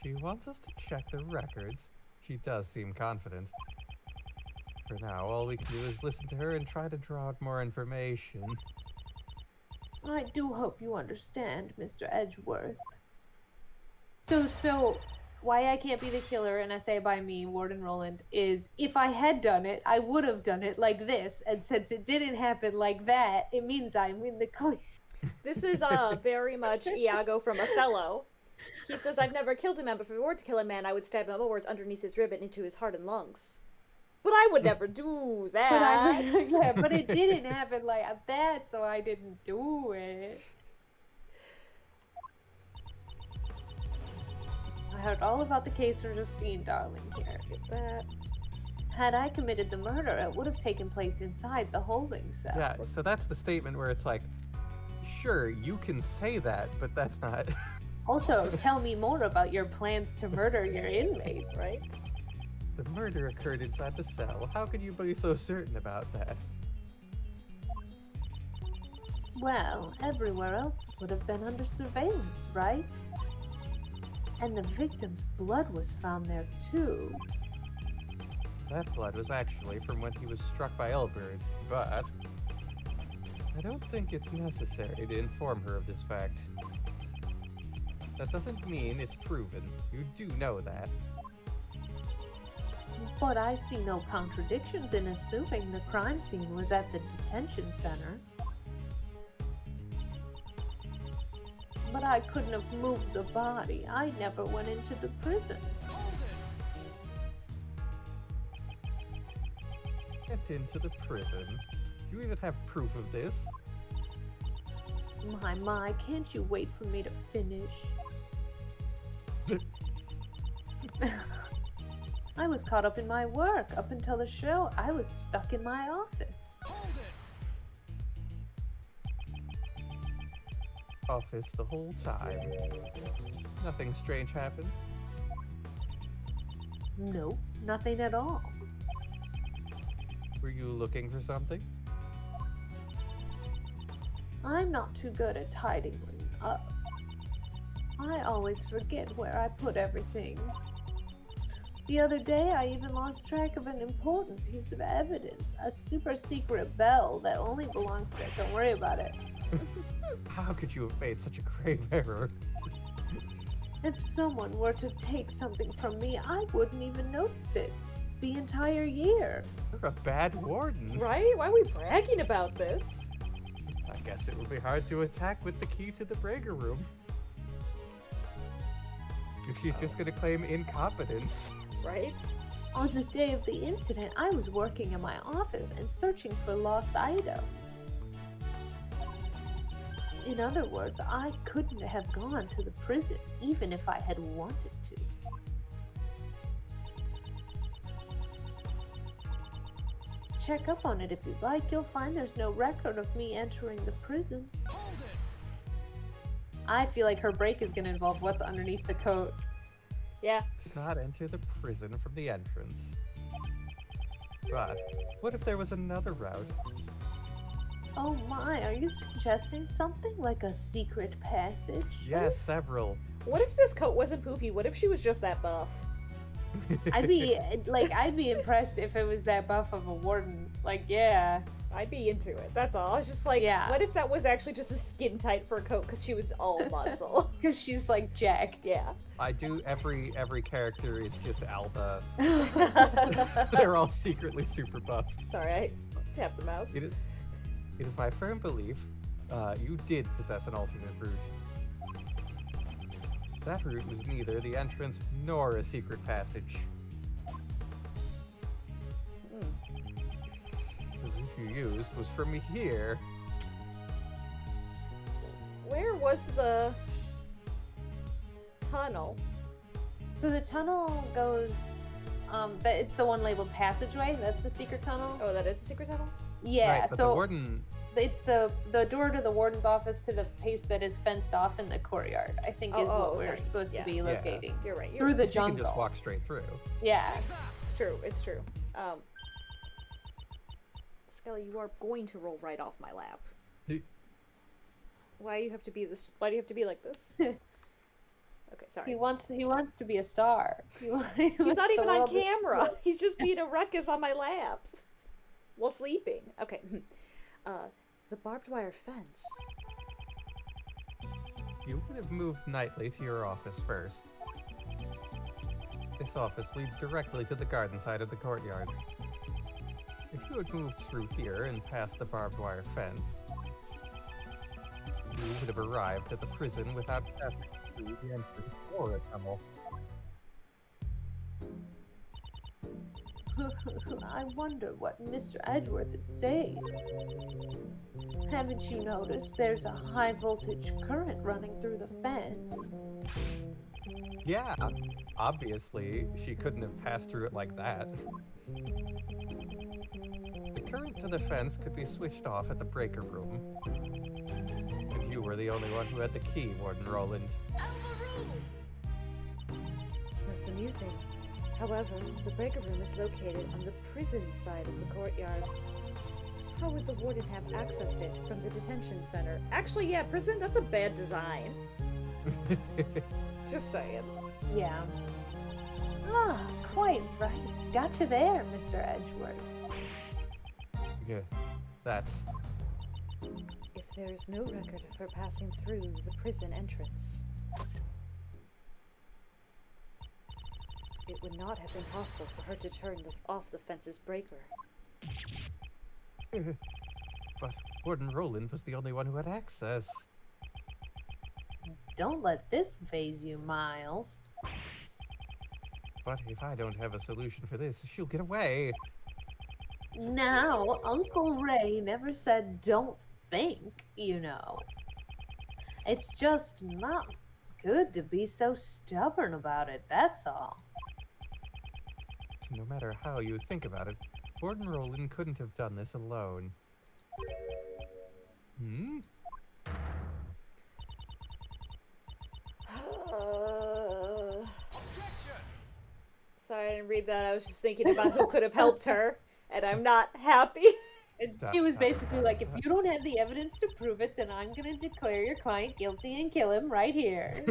She wants us to check the records. She does seem confident. For now, all we can do is listen to her and try to draw out more information. I do hope you understand, Mr. Edgeworth. So, why I Can't Be the Killer, an essay by me, Warden Roland, is if I had done it, I would have done it like this, and since it didn't happen like that, it means I'm in the clear. This is very much Iago from Othello. He says, I've never killed a man, but if I were to kill a man, I would stab him upwards underneath his rib and into his heart and lungs. But I would never do that. But it didn't happen like that, so I didn't do it. I heard all about the case from Justine Darling here. Skip that. Had I committed the murder, it would have taken place inside the holding cell. Yeah, so that's the statement where it's like, sure, you can say that, but that's not... Also, tell me more about your plans to murder your inmates. Right? The murder occurred inside the cell. How could you be so certain about that? Well, everywhere else would have been under surveillance, right? And the victim's blood was found there too. That blood was actually from when he was struck by Elbert, but I don't think it's necessary to inform her of this fact. That doesn't mean it's proven. You do know that. But I see no contradictions in assuming the crime scene was at the detention center. But I couldn't have moved the body. I never went into the prison. Get into the prison. Do you even have proof of this? My, can't you wait for me to finish? I was caught up in my work. Up until the show, I was stuck in my office. Office the whole time. Nothing strange happened. No, nothing at all. Were you looking for something? I'm not too good at tidying up. I always forget where I put everything. The other day, I even lost track of an important piece of evidence. A super secret bell that only belongs to... Don't worry about it. How could you have made such a grave error? If someone were to take something from me, I wouldn't even notice it. The entire year. You're a bad warden. Right? Why are we bragging about this? I guess it would be hard to attack with the key to the breaker room. If she's just gonna claim incompetence. Right? On the day of the incident, I was working in my office and searching for lost items. In other words, I couldn't have gone to the prison, even if I had wanted to. Check up on it if you'd like. You'll find there's no record of me entering the prison. I feel like her break is going to involve what's underneath the coat. Yeah. Not enter the prison from the entrance. But what if there was another route? Oh my, are you suggesting something like a secret passage? Yes, several. What if this coat wasn't poofy? What if she was just that buff? I'd be impressed if it was that buff of a warden. Like, yeah. I'd be into it. That's all. I was just like, Yeah. what if that was actually just a skin tight fur coat because she was all muscle? Because she's like jacked. Yeah. I do every character is just Alba. They're all secretly super buff. Sorry, I tapped the mouse. It is my firm belief you did possess an alternate route. That route was neither the entrance nor a secret passage. The route you used was from here. Where was the tunnel? So the tunnel goes, it's the one labeled passageway. That's the secret tunnel. Oh, that is a secret tunnel? Yeah, Right, but so the warden. it's the door to the warden's office to the place that is fenced off in the courtyard, I think is what we're sorry. supposed Yeah. to be Yeah. locating. You're right. You're Through right. the You can just jungle. walk straight through. Yeah. It's true. It's true. Skelly, you are going to roll right off my lap. He- Why do you have to be this? Why do you have to be like this? Okay, sorry. He wants to be a star. He's not even on camera. He's just being a ruckus on my lap while sleeping. Okay. The barbed wire fence. You would have moved nightly to your office first. This office leads directly to the garden side of the courtyard. If you had moved through here and past the barbed wire fence, you would have arrived at the prison without passing through the entrance or a tunnel. I wonder what Mr. Edgeworth is saying. Haven't you noticed there's a high voltage current running through the fence? Yeah, obviously, she couldn't have passed through it like that. The current to the fence could be switched off at the breaker room. But you were the only one who had the key, Warden Roland. Most amusing. However, the breaker room is located on the prison side of the courtyard. How would the warden have accessed it from the detention center? Actually, yeah, prison, that's a bad design. Just saying. Yeah. Ah, quite right. Gotcha there, Mr. Edgeworth. Yeah, that's... If there is no record of her passing through the prison entrance, it would not have been possible for her to turn off the fence's breaker. But Warden Roland was the only one who had access. Don't let this phase you, Miles. But if I don't have a solution for this, she'll get away. Now, Uncle Ray never said don't think, you know. It's just not good to be so stubborn about it, that's all. No matter how you think about it, Warden Roland couldn't have done this alone. Hmm? Sorry, I didn't read that. I was just thinking about who could have helped her, and I'm not happy. She was basically like, if you don't have the evidence to prove it, then I'm gonna declare your client guilty and kill him right here.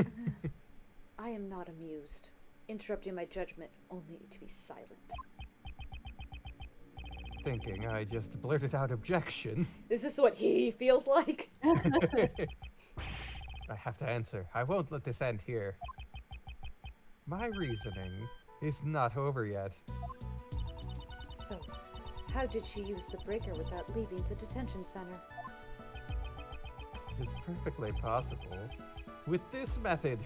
I am not amused. interrupting my judgment only to be silent. Thinking I just blurted out objection. Is this what he feels like? I have to answer. I won't let this end here. My reasoning is not over yet. So, how did she use the breaker without leaving the detention center? It's perfectly possible. With this method,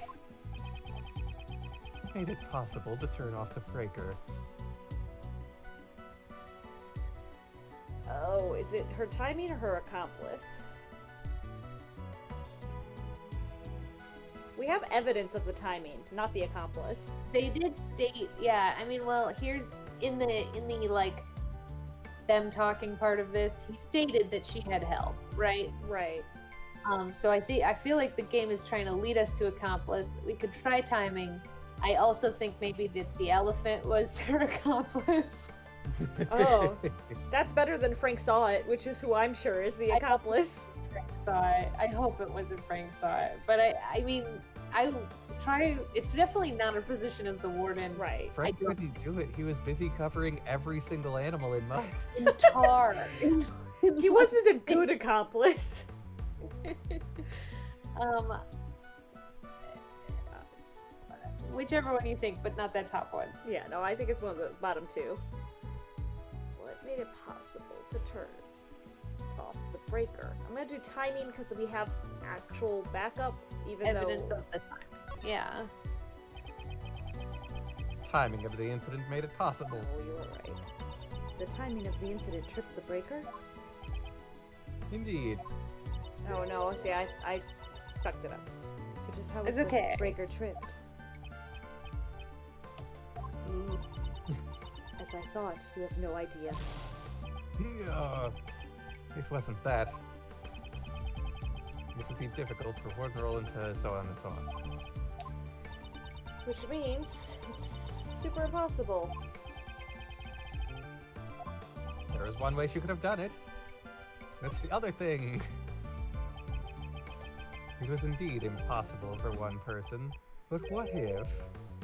it made it possible to turn off the breaker. Oh, is it her timing or her accomplice? We have evidence of the timing, not the accomplice. They did state, yeah. I mean, well, here's in the like them talking part of this. He stated that she had help, right? Right. So I feel like the game is trying to lead us to accomplice. We could try timing. I also think maybe that the elephant was her accomplice. Oh, that's better than Frank Saw It, which is who I'm sure is the accomplice. Frank saw it. I hope it wasn't Frank saw it, but I mean, I try. It's definitely not her position as the warden. Right. Frank couldn't do it. He was busy covering every single animal in mud. In tar. He wasn't a good accomplice. Whichever one you think, but not that top one. Yeah, no, I think it's one of the bottom two. What made it possible to turn off the breaker? I'm gonna do timing because we have actual backup, even Evidence though... of the time. Yeah. Timing of the incident made it possible. Oh, you're right. The timing of the incident tripped the breaker? Indeed. Oh no, see, I fucked it up. So just how was It's the okay. breaker tripped? As I thought, you have no idea. It wasn't that. It would be difficult for one roll into so on and so on. Which means it's super impossible. There was one way she could have done it. That's the other thing. It was indeed impossible for one person. But what if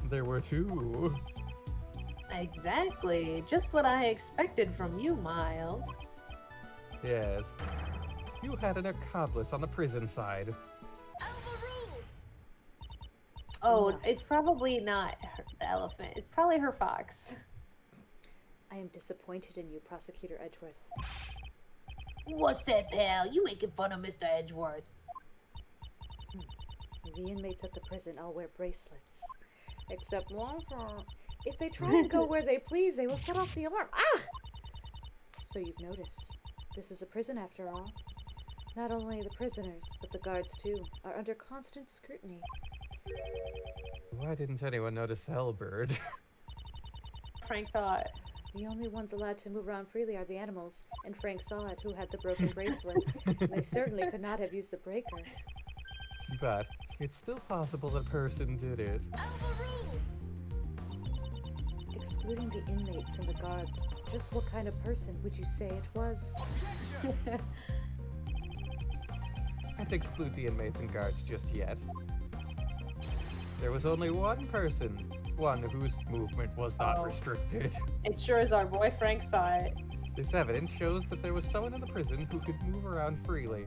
there were two? Exactly. Just what I expected from you, Miles. Yes. You had an accomplice on the prison side. Oh, Enough. it's probably not the elephant. It's probably her fox. I am disappointed in you, Prosecutor Edgeworth. What's that, pal? You making fun of Mr. Edgeworth. The inmates at the prison all wear bracelets. Except one for... If they try and go where they please, they will set off the alarm. Ah! So you've noticed. This is a prison after all. Not only the prisoners, but the guards too, are under constant scrutiny. Why didn't anyone notice Hellbird? Frank saw it. The only ones allowed to move around freely are the animals, and Frank saw it, who had the broken bracelet. And they certainly could not have used the breaker. But it's still possible that person did it. Excluding the inmates and the guards, just what kind of person would you say it was? Can't exclude the inmates and guards just yet. There was only one person, one whose movement was not restricted. It sure is our boy Frank saw it. This evidence shows that there was someone in the prison who could move around freely.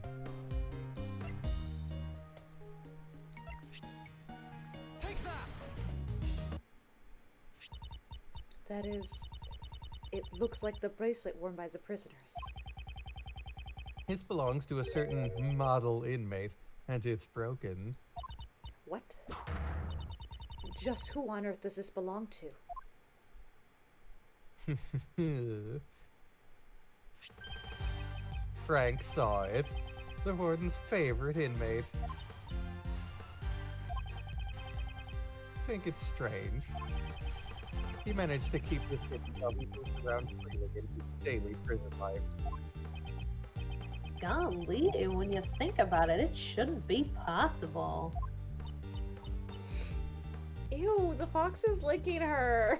That is, it looks like the bracelet worn by the prisoners. This belongs to a certain model inmate, and it's broken. What? Just who on earth does this belong to? Frank saw it. The warden's favorite inmate. Think it's strange. He managed to keep this hidden while he moved around freely in his daily prison life. Golly, when you think about it, it shouldn't be possible. Ew, the fox is licking her.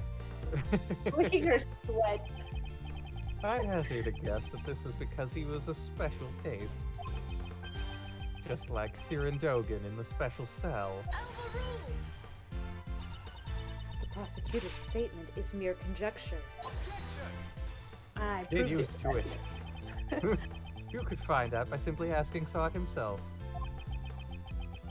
Licking her sweat. I hazard a guess that this was because he was a special case. Just like Siren Dogan in the special cell. The Prosecutor's statement is mere conjecture. I Get proved used to it. You could find out by simply asking Sod himself.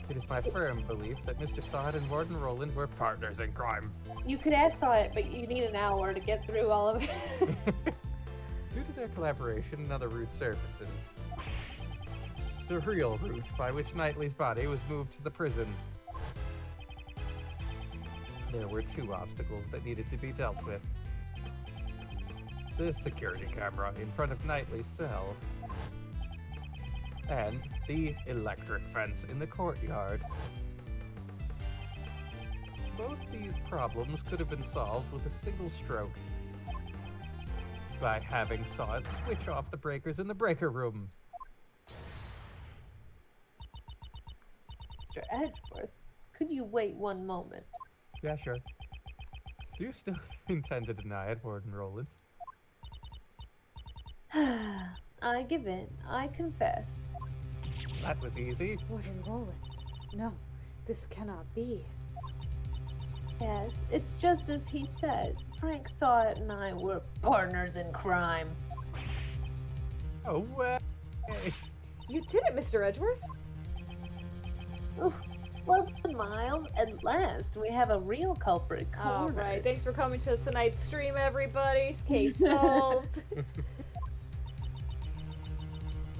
It is my firm belief that Mr. Sod and Warden Roland were partners in crime. You could ask Saw it, but you need an hour to get through all of it. Due to their collaboration and other route services, the real route by which Knightley's body was moved to the prison. There were two obstacles that needed to be dealt with. The security camera in front of Knightley's cell, and the electric fence in the courtyard. Both these problems could have been solved with a single stroke, by having Sod switch off the breakers in the breaker room. Mr. Edgeworth, could you wait one moment? Yeah, sure. Do you still intend to deny it, Warden Roland? I give in. I confess. That was easy. Warden Roland. No, this cannot be. Yes, it's just as he says. Frank saw it and I were Partners in crime. Oh, way! You did it, Mr. Edgeworth. Oof. Well done, Miles. At last, we have a real culprit All cornered. right, thanks for coming to tonight's stream, everybody. Case solved.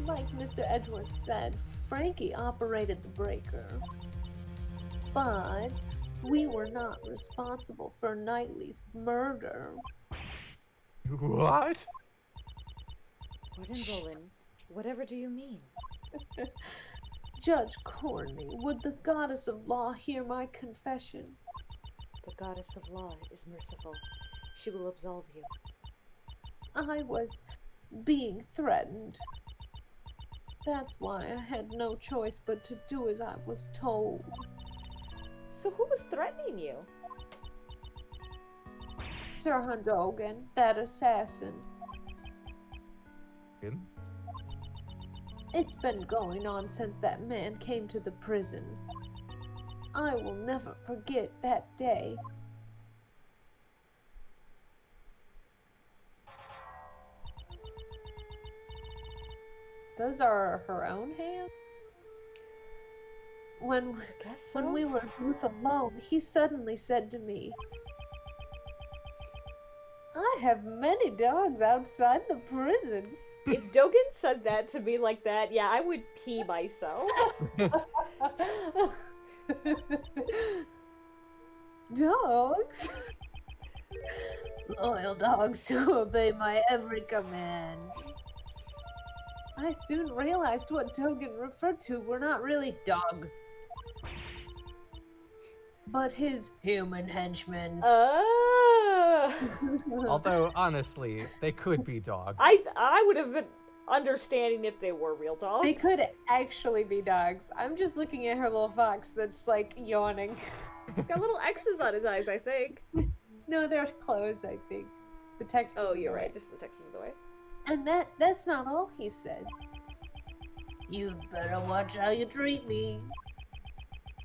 Like Mr. Edgeworth said, Frankie operated the breaker. But we were not responsible for Knightley's murder. What? Warden Roland, whatever do you mean? Judge Corney, would the goddess of law hear my confession? The goddess of law is merciful. She will absolve you. I was being threatened. That's why I had no choice but to do as I was told. So who was threatening you? Sir Hundogan, that assassin. In? It's been going on since that man came to the prison. I will never forget that day. Those are her own hands? When I guess so. we were both alone, he suddenly said to me, I have many dogs outside the prison. If Dogan said that to me like that, yeah, I would pee myself. Dogs? Loyal dogs who obey my every command. I soon realized what Dogan referred to were not really dogs, but his Human henchmen. Although, honestly, they could be dogs. I would have been understanding if they were real dogs. They could actually be dogs. I'm just looking at her little fox that's like yawning. He's got little X's on his eyes, I think. No, they're closed, I think. The text is Oh, in you're the way. right. Just the text is in the way. And that's not all he said. You'd better watch how you treat me.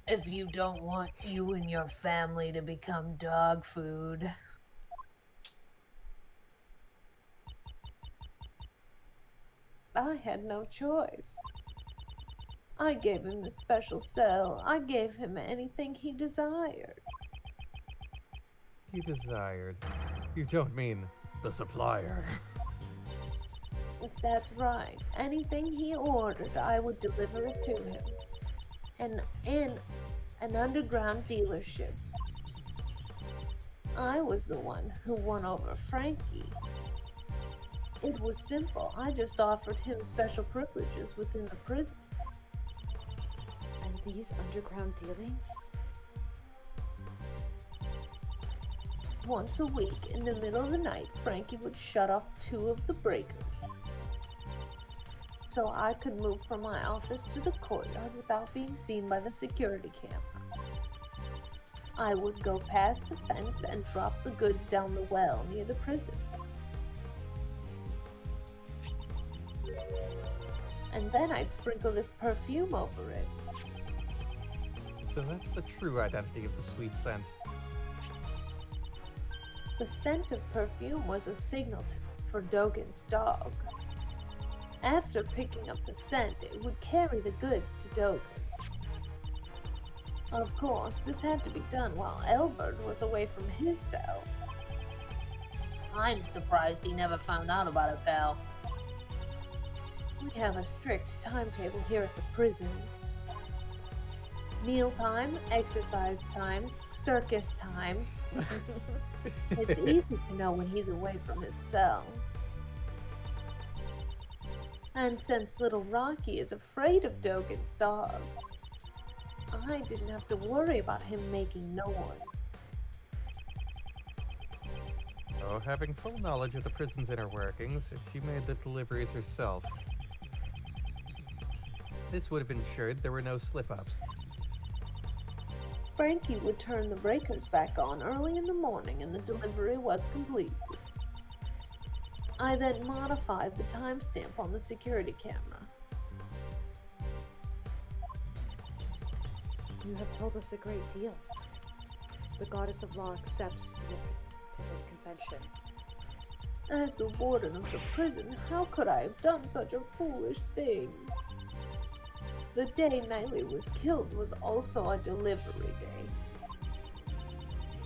If you don't want you and your family to become dog food. I had no choice. I gave him a special cell. I gave him anything he desired. He desired. You don't mean the supplier. That's right. Anything he ordered, I would deliver it to him. And in an underground dealership. I was the one who won over Frankie. It was simple. I just offered him special privileges within the prison. And these underground dealings? Once a week, in the middle of the night, Frankie would shut off 2 of the breakers. So I could move from my office to the courtyard without being seen by the security camera. I would go past the fence and drop the goods down the well near the prison. And then I'd sprinkle this perfume over it. So that's the true identity of the sweet scent. The scent of perfume was a signal for Dogen's dog. After picking up the scent, it would carry the goods to Dogen. Of course, this had to be done while Elbert was away from his cell. I'm surprised he never found out about it, pal. We have a strict timetable here at the prison. Mealtime, exercise time, circus time. It's easy to know when he's away from his cell. And since little Rocky is afraid of Dogen's dog, I didn't have to worry about him making noise. So, having full knowledge of the prison's inner workings, she made the deliveries herself. This would have ensured there were no slip-ups. Frankie would turn the breakers back on early in the morning and the delivery was complete. I then modified the timestamp on the security camera. You have told us a great deal. The Goddess of Law accepts your repeated confession. As the warden of the prison, how could I have done such a foolish thing? The day Knightley was killed was also a delivery day.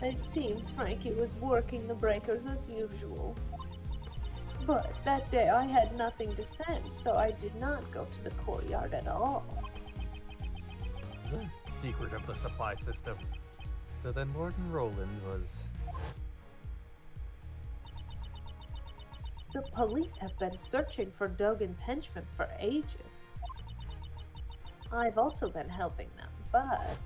It seems Frankie was working the breakers as usual. But that day I had nothing to send, so I did not go to the courtyard at all. The secret of the supply system. So then Warden Roland was... The police have been searching for Dogen's henchmen for ages. I've also been helping them, but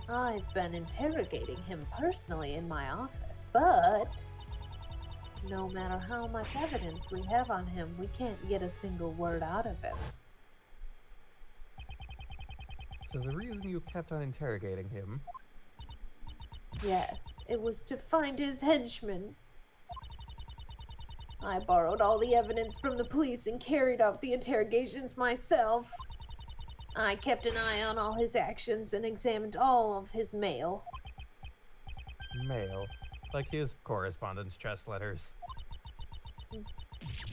I've been interrogating him personally in my office, but no matter how much evidence we have on him, we can't get a single word out of him. So the reason you kept on interrogating him... Yes, it was to find his henchmen. I borrowed all the evidence from the police and carried out the interrogations myself. I kept an eye on all his actions and examined all of his mail. Mail. Like his correspondence chest letters.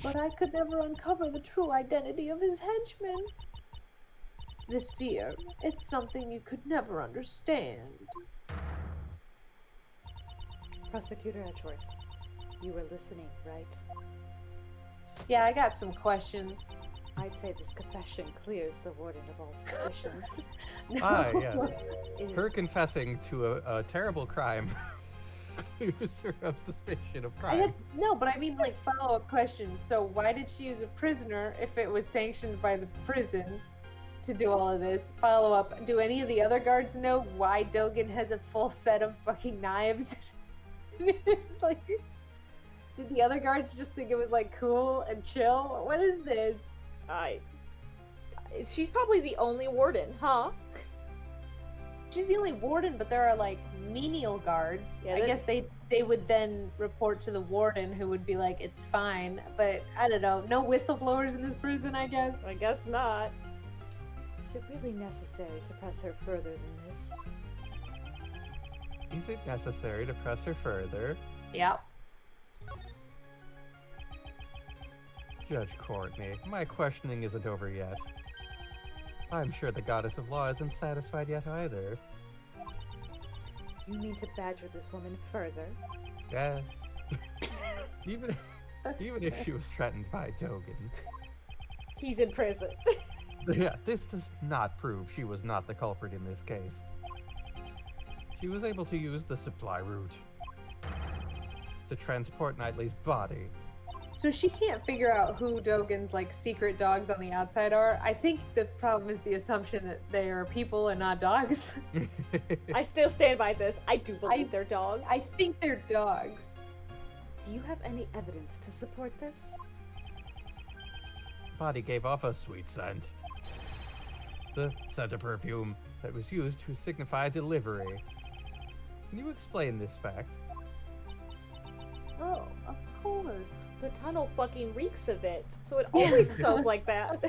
But I could never uncover the true identity of his henchmen. This fear, it's something you could never understand. Prosecutor Edgeworth, you were listening, right? Yeah, I got some questions. I'd say this confession clears the warden of all suspicions. No. Ah, yes. Is- Her confessing to a terrible crime clears her of suspicion of I crime. had, no, but I mean like follow-up questions. So why did she use a prisoner if it was sanctioned by the prison to do all of this? Follow-up, do any of the other guards know why Dogen has a full set of fucking knives? It's like, did the other guards just think it was like cool and chill? What is this? She's probably the only warden, huh? She's the only warden, but there are like menial guards. Yeah, I guess they would then report to the warden, who would be like, it's fine. But I don't know, no whistleblowers in this prison, I guess. I guess not. Is it really necessary to press her further than this? Is it necessary to press her further? Yep. Judge Courtney, my questioning isn't over yet. I'm sure the Goddess of Law isn't satisfied yet either. You mean to badger this woman further? Yes. even if she was threatened by Dogen. He's in prison. Yeah, this does not prove she was not the culprit in this case. She was able to use the supply route to transport Knightley's body. So she can't figure out who Dogen's like secret dogs on the outside are. I think the problem is the assumption that they are people and not dogs. I still stand by this. I do believe they're dogs. I think they're dogs. Do you have any evidence to support this? Body gave off a sweet scent. The scent of perfume that was used to signify delivery. Can you explain this fact? Oh, of course. The tunnel fucking reeks of it, so it always smells like that.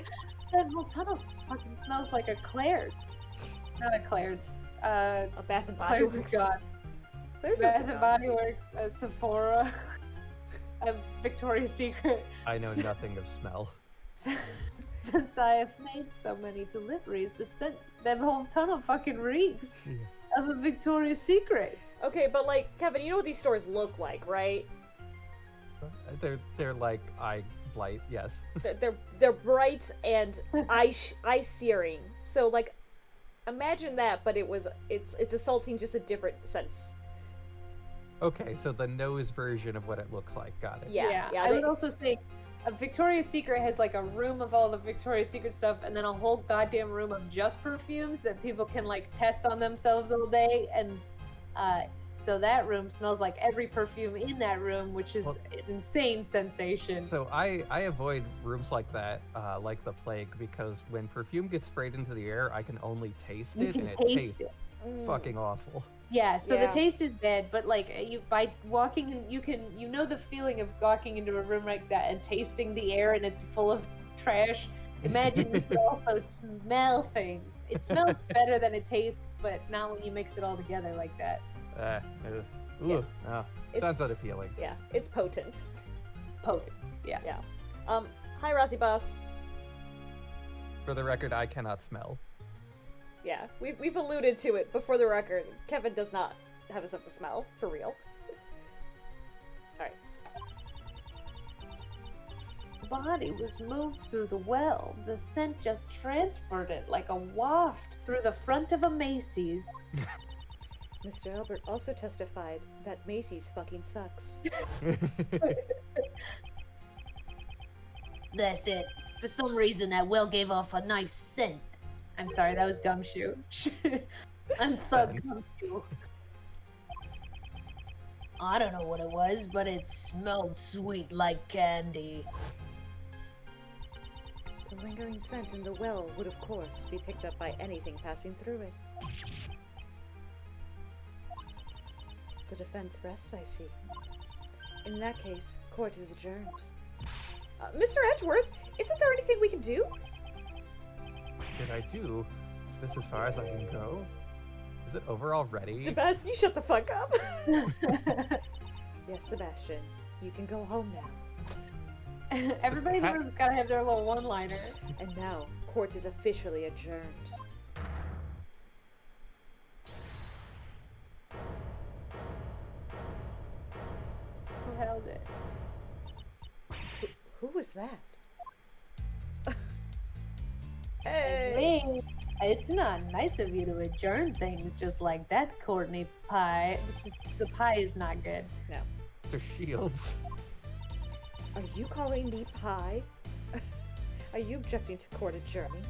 That whole tunnel fucking smells like a Claire's. Not a Claire's. A Bath and Body Claire's is Works. gone. There's a Bath and smell. Body Works, a Sephora, a Victoria's Secret. I know nothing of smell. Since I have made so many deliveries, the scent, that whole tunnel fucking reeks of a Victoria's Secret. Okay, but like, Kevin, you know what these stores look like, right? They're like eye blight, yes. They're bright and eye searing. So like, imagine that, but it's assaulting just a different sense. Okay, so the nose version of what it looks like. Got it. Yeah. I would also say a Victoria's Secret has like a room of all the Victoria's Secret stuff, and then a whole goddamn room of just perfumes that people can like test on themselves all day, and so that room smells like every perfume in that room, which is an insane sensation. So I avoid rooms like that, like the plague, because when perfume gets sprayed into the air, I can only taste You it, can and it taste tastes it. fucking awful. Yeah, so Yeah. the taste is bad, but like you by walking in, you know the feeling of walking into a room like that and tasting the air and it's full of trash. Imagine you can also smell things. It smells better than it tastes, but not when you mix it all together like that. Ooh, no, It's- sounds unappealing. Yeah, it's potent. Potent. Yeah. Yeah. Hi, Rossi Boss. For the record, I cannot smell. Yeah, we've alluded to it, but for the record, Kevin does not have a sense of smell, for real. Alright. The body was moved through the well. The scent just transferred it like a waft through the front of a Macy's. Mr. Albert also testified that Macy's fucking sucks. That's it. For some reason, that well gave off a nice scent. I'm sorry, that was Gumshoe. I'm Thug Done. Gumshoe. I don't know what it was, but it smelled sweet like candy. The lingering scent in the well would, of course, be picked up by anything passing through it. The defense rests, I see. In that case, court is adjourned. Mr. Edgeworth, isn't there anything we can do? Did I do? Is this as far as I can go? Is it over already? Sebastian, you shut the fuck up! Yes, Sebastian, you can go home now. Everybody in the room's gotta have their little one-liner. And now, court is officially adjourned. Who held it? Who was that? It's Hey! me. It's not nice of you to adjourn things just like that, Courtney Pie. The pie is not good. Mr. Shields. Are you calling me pie? Are you objecting to court adjourning?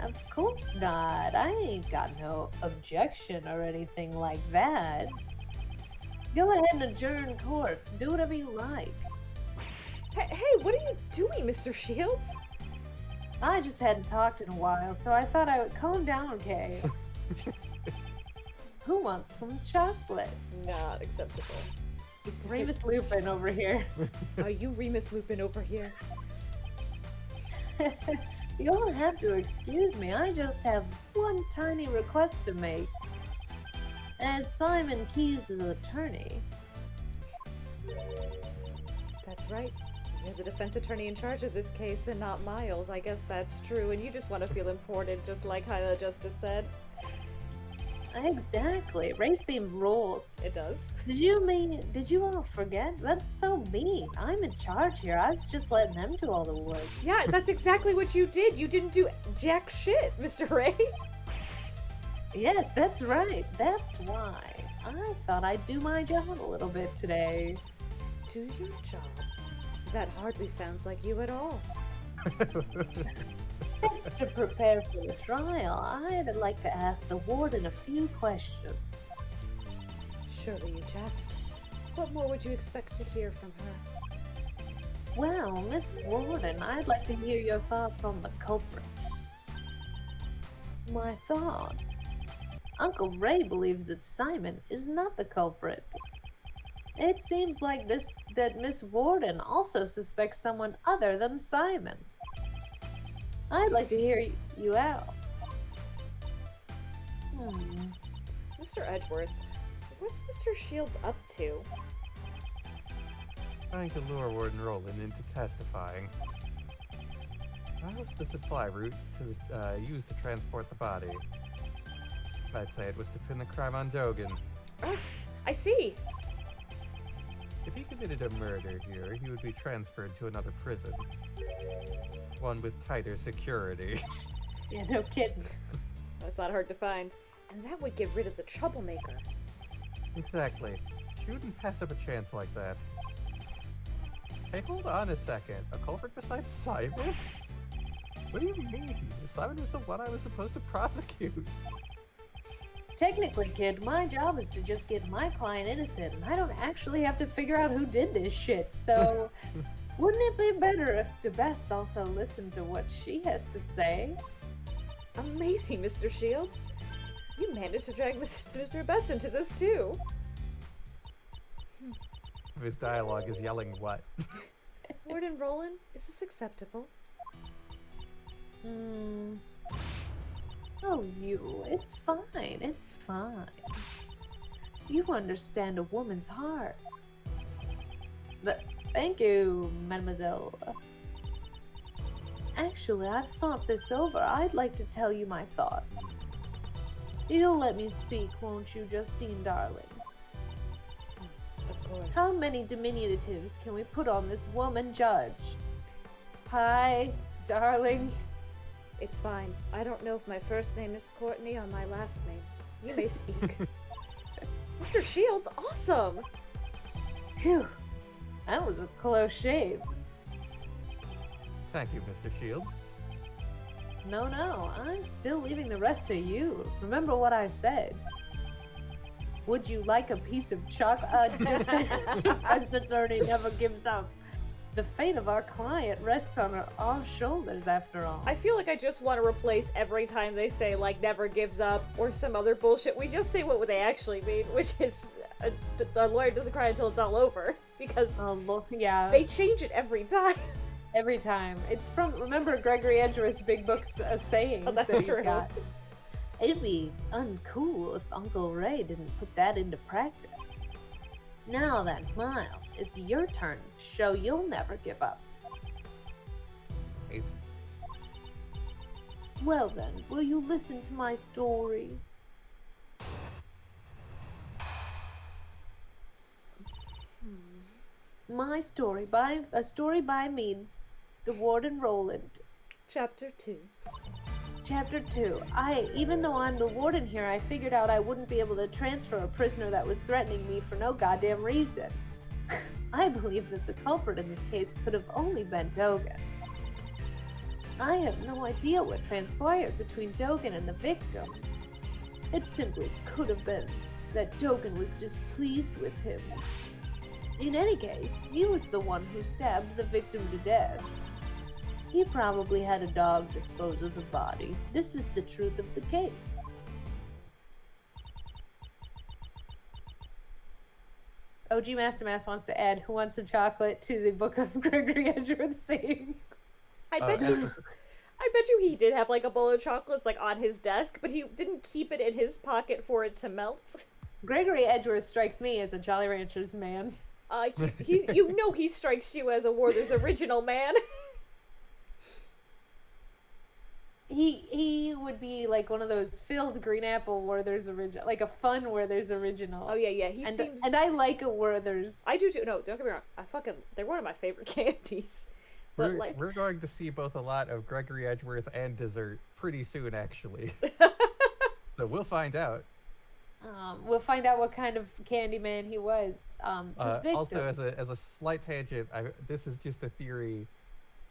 Of course not. I ain't got no objection or anything like that. Go ahead and adjourn court. Do whatever you like. Hey, what are you doing, Mr. Shields? I just hadn't talked in a while, so I thought I would calm down, okay? Who wants some chocolate? Not acceptable. Is this Remus Lupin over here. Are you Remus Lupin over here? You don't have to excuse me. I just have one tiny request to make. As Simon Keyes' attorney, That's right. You're the defense attorney in charge of this case and not Miles. I guess that's true, and you just want to feel important, just like Hyla Justice said. exactly. Race theme rules. It does. Did you all forget? That's so mean. I'm in charge here. I was just letting them do all the work. Yeah, that's exactly what you did. You didn't do jack shit, Mr. Ray. Yes, that's right. That's why. I thought I'd do my job a little bit today. Do your job. That hardly sounds like you at all. Just to prepare for the trial, I'd like to ask the warden a few questions. Surely you jest. What more would you expect to hear from her? Well, Miss Warden, I'd like to hear your thoughts on the culprit. My thoughts? Uncle Ray believes that Simon is not the culprit. It seems like that Miss Warden also suspects someone other than Simon. I'd like to hear you out. Mr. Edgeworth, what's Mr. Shields up to? Trying to lure Warden Roland into testifying. I was the supply route to use to transport the body. I'd say it was to pin the crime on Dogan. I see. If he committed a murder here, he would be transferred to another prison. One with tighter security. Yeah, no kidding. That's not hard to find. And that would get rid of the troublemaker. Exactly. She wouldn't pass up a chance like that. Hey, hold on a second. A culprit besides Simon? What do you mean? Simon was the one I was supposed to prosecute. Technically, kid, my job is to just get my client innocent, and I don't actually have to figure out who did this shit, so wouldn't it be better if DeBest also listened to what she has to say? Amazing, Mr. Shields. You managed to drag Mr. Best into this too. His dialogue is yelling what? Warden Roland, is this acceptable? Oh, it's fine, it's fine. You understand a woman's heart. Thank you, mademoiselle. Actually, I've thought this over. I'd like to tell you my thoughts. You'll let me speak, won't you, Justine, darling? Of course. How many diminutives can we put on this woman judge? Hi, darling. It's fine. I don't know if my first name is Courtney or my last name. You may speak. Mr. Shields, awesome! Phew, that was a close shave. Thank you, Mr. Shields. No, I'm still leaving the rest to you. Remember what I said. Would you like a piece of chocolate? Defense attorney never gives up. The fate of our client rests on our shoulders, after all. I feel like I just want to replace every time they say, like, never gives up or some other bullshit. We just say what they actually mean, which is a lawyer doesn't cry until it's all over. Because yeah, they change it every time. Every time. It's from, remember Gregory Edgeworth's big book's sayings Oh, that's that true. he's got. It'd be uncool if Uncle Ray didn't put that into practice. Now then, Miles, it's your turn to show you'll never give up. Amazing. Well then, will you listen to my story? My story a story by me, the Warden Roland. Chapter 2. Chapter 2. Even though I'm the warden here, I figured out I wouldn't be able to transfer a prisoner that was threatening me for no goddamn reason. I believe that the culprit in this case could have only been Dogan. I have no idea what transpired between Dogan and the victim. It simply could have been that Dogan was displeased with him. In any case, he was the one who stabbed the victim to death. He probably had a dog dispose of the body. This is the truth of the case. OG Master Mass wants to add, who wants some chocolate to the book of Gregory Edgeworth sayings? I bet you he did have like a bowl of chocolates like on his desk, but he didn't keep it in his pocket for it to melt. Gregory Edgeworth strikes me as a Jolly Ranchers man. He strikes you as a Werther's original man. He would be like one of those filled green apple Werther's original, like a fun Werther's original. Oh yeah, And I like a Werther's. I do too. No, don't get me wrong. They're one of my favorite candies. But We're going to see both a lot of Gregory Edgeworth and dessert pretty soon, actually. So we'll find out. We'll find out what kind of Candyman he was. The victim. Also, as a slight tangent, this is just a theory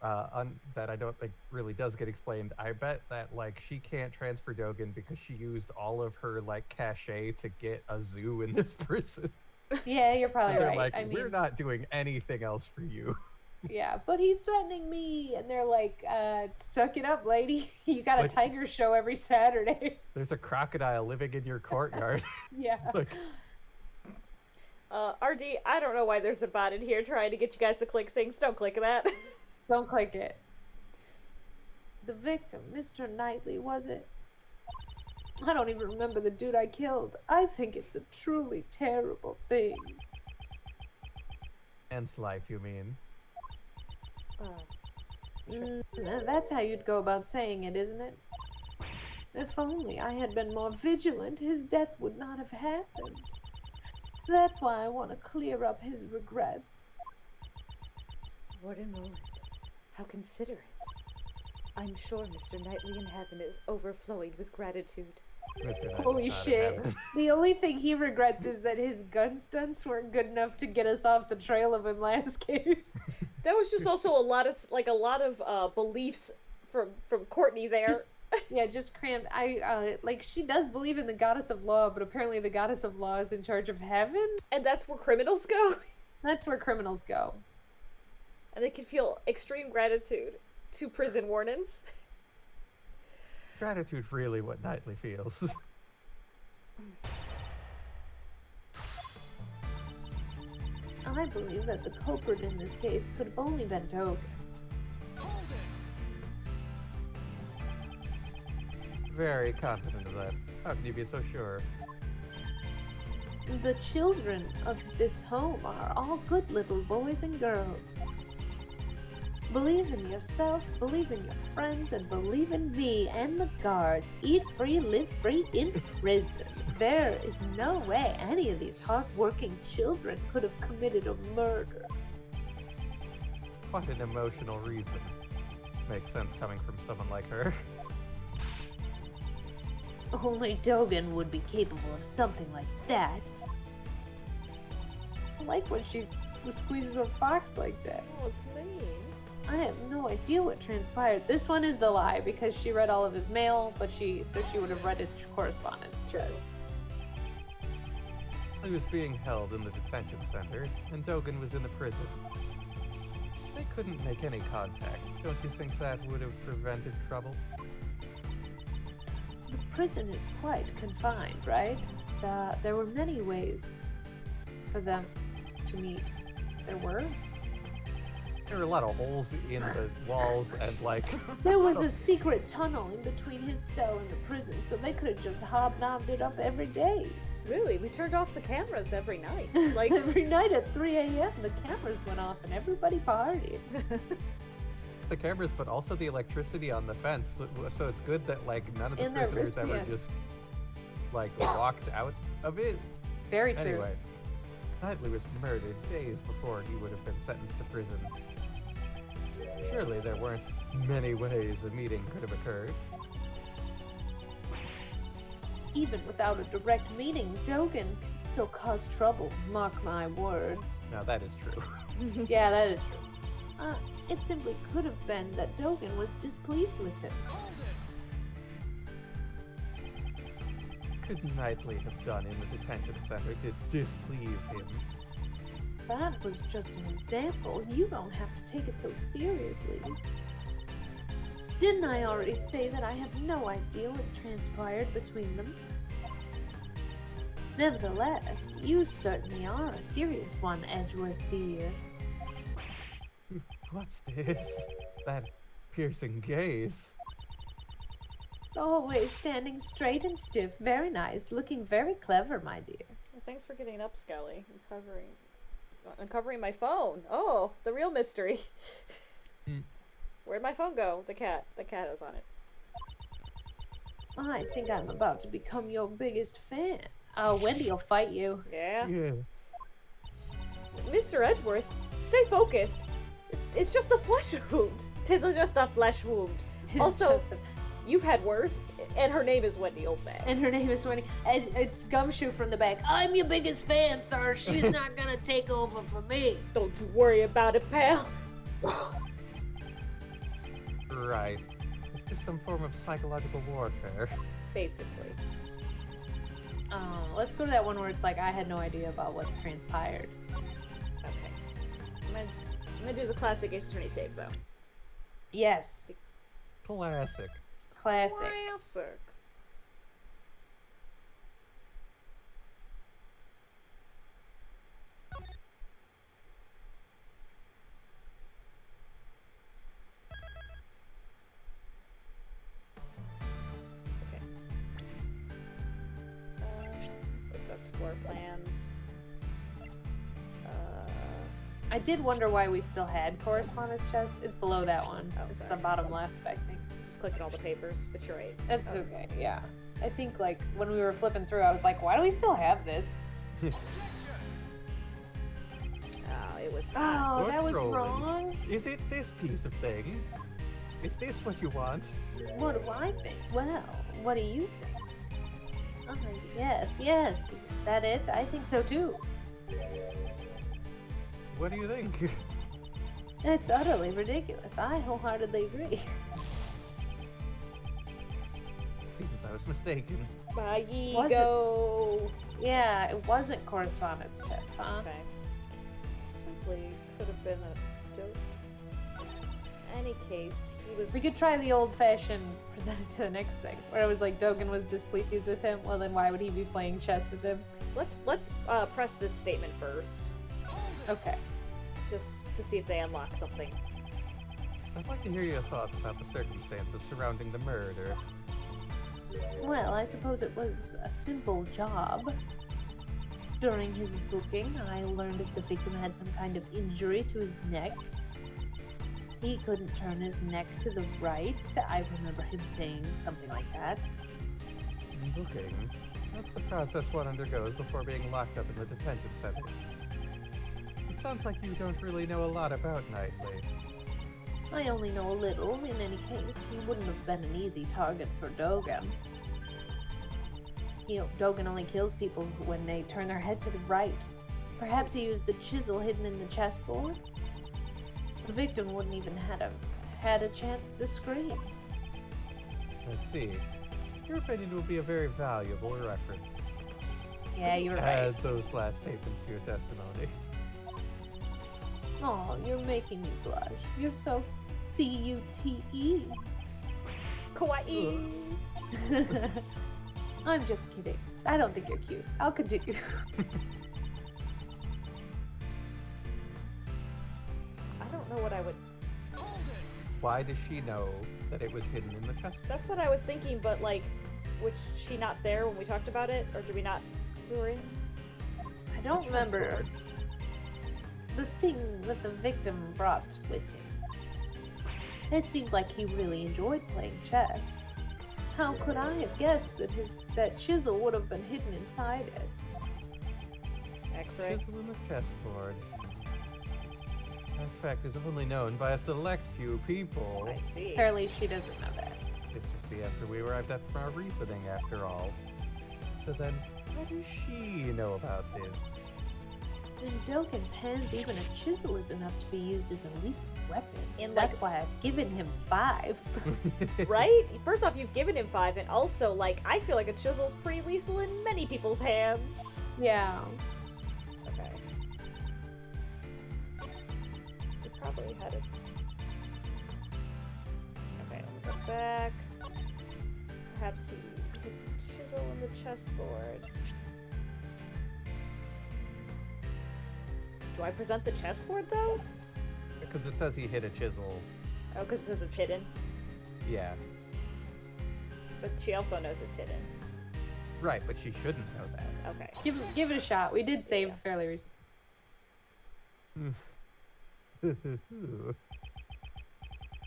that I don't think really does get explained. I bet that like she can't transfer Dogan because she used all of her like cachet to get a zoo in this prison. Yeah, you're probably They're right. like, I mean, we're not doing anything else for you. Yeah, but he's threatening me, and they're like, suck it up, lady. You got a tiger show every Saturday. There's a crocodile living in your courtyard. Yeah. Like, RD, I don't know why there's a bot in here trying to get you guys to click things. Don't click that. Don't click it. The victim, Mr. Knightley, was it? I don't even remember the dude I killed. I think it's a truly terrible thing. Ends life, you mean? Sure. That's how you'd go about saying it, isn't it? If only I had been more vigilant, his death would not have happened. That's why I want to clear up his regrets. Warden Roland, how considerate. I'm sure Mr. Knightley in heaven is overflowing with gratitude. Mr. Knight Holy is not in shit. heaven. The only thing he regrets is that his gun stunts weren't good enough to get us off the trail of him last case. That was just also a lot of beliefs from Courtney there. Just crammed. She does believe in the goddess of law, but apparently the goddess of law is in charge of heaven. And that's where criminals go. That's where criminals go. And they can feel extreme gratitude to prison wardens. Gratitude really what Knightley feels. I believe that the culprit in this case could have only been Token. Very confident of that. How can you be so sure? The children of this home are all good little boys and girls. Believe in yourself, believe in your friends, and believe in me and the guards. Eat free, live free in prison. There is no way any of these hard-working children could have committed a murder. Quite an emotional reason. Makes sense coming from someone like her. Only Dogen would be capable of something like that. I like when she squeezes her fox like that. Oh, it's mean. I have no idea what transpired. This one is the lie because she read all of his mail, but she would have read his correspondence. True. He was being held in the detention center, and Dogen was in the prison. They couldn't make any contact. Don't you think that would have prevented trouble? The prison is quite confined, right? There were many ways for them to meet. There were? There were a lot of holes in the walls and There was a secret tunnel in between his cell and the prison, so they could have just hobnobbed it up every day. Really, we turned off the cameras every night. Every night at 3 a.m. the cameras went off and everybody partied. the cameras, but also the electricity on the fence. So it's good that none of the And their prisoners ever wristband. just walked out of it. Very true. Anyway, Knightley was murdered days before he would have been sentenced to prison. Surely there weren't many ways a meeting could have occurred. Even without a direct meeting, Dogen can still cause trouble, mark my words. Now that is true. Yeah, that is true. It simply could have been that Dogen was displeased with him. Could Knightley have done in the detention center to displease him? That was just an example. You don't have to take it so seriously. Didn't I already say that I have no idea what transpired between them? Nevertheless, you certainly are a serious one, Edgeworth dear. What's this? That piercing gaze. Always standing straight and stiff. Very nice. Looking very clever, my dear. Well, thanks for getting up, Scully. Uncovering my phone. Oh, the real mystery. Where'd my phone go? The cat. The cat is on it. I think I'm about to become your biggest fan. Wendy'll fight you. Yeah? Yeah. Mr. Edgeworth, stay focused. It's just a flesh wound. 'Tis just a flesh wound. Also, you've had worse, and her name is Wendy Oldbag. And her name is Wendy. It's Gumshoe from the back. I'm your biggest fan, sir. She's not gonna take over for me. Don't you worry about it, pal. Right. Is this some form of psychological warfare? Basically. Let's go to that one where it's like I had no idea about what transpired. Okay. I'm gonna do the classic Ace Attorney save, though. Yes. Classic. Classic. Classic. hands. I did wonder why we still had correspondence chest. It's below that one. Oh, it's sorry. the bottom left, I think. Just clicking all the papers, but you're right. That's Oh. okay, yeah. I think, like, when we were flipping through, I was like, why do we still have this? Oh, it was Oh, not. that was Roland. wrong? Is it this piece of thing? Is this what you want? What do I think? Well, what do you think? Oh, yes. Is that it? I think so, too. What do you think? It's utterly ridiculous. I wholeheartedly agree. Seems I was mistaken. My Was it? ego. Yeah, it wasn't correspondence chest, huh? Okay. Simply could have been a joke. Any case, he was. We could try the old-fashioned present it to the next thing, where it was like Dogen was displeased with him. Well, then why would he be playing chess with him? Let's press this statement first, Okay. just to see if they unlock something. I'd like to hear your thoughts about the circumstances surrounding the murder. Well, I suppose it was a simple job. During his booking, I learned that the victim had some kind of injury to his neck. He couldn't turn his neck to the right. I remember him saying something like that. Booking? That's the process one undergoes before being locked up in the detention center. It sounds like you don't really know a lot about Knightley. I only know a little. In any case, he wouldn't have been an easy target for Dogen. Dogen only kills people when they turn their head to the right. Perhaps he used the chisel hidden in the chessboard? The victim wouldn't even had a chance to scream. Let's see. Your opinion will be a very valuable reference. Yeah, you're right. Add those last statements to your testimony. Oh, you're making me blush. You're so C-U-T-E. Kawaii. I'm just kidding. I don't think you're cute. I'll continue. I don't know what I would. Why does she know that it was hidden in the chest? That's what I was thinking, but like, was she not there when we talked about it, or did we not? We were in. I don't remember Chessboard. the thing that the victim brought with him. It seemed like he really enjoyed playing chess. How could I have guessed that that chisel would have been hidden inside it? X-ray. Chisel in the chessboard. That fact is only known by a select few people. I see. Apparently she doesn't know that. This was the answer we arrived at from our reasoning, after all. So then, how does she know about this? In Dogen's hands, even a chisel is enough to be used as a lethal weapon. And That's why I've given him 5. Right? First off, you've given him 5, and also, like, I feel like a chisel's pretty lethal in many people's hands. Yeah. Okay. He probably had it. Okay, let me go back. Perhaps he hit the chisel in the chessboard. Do I present the chessboard, though? Because it says he hit a chisel. Oh, because it says it's hidden. Yeah. But she also knows it's hidden. Right, but she shouldn't know that. Okay. Give it a shot. We did save Yeah. fairly recently.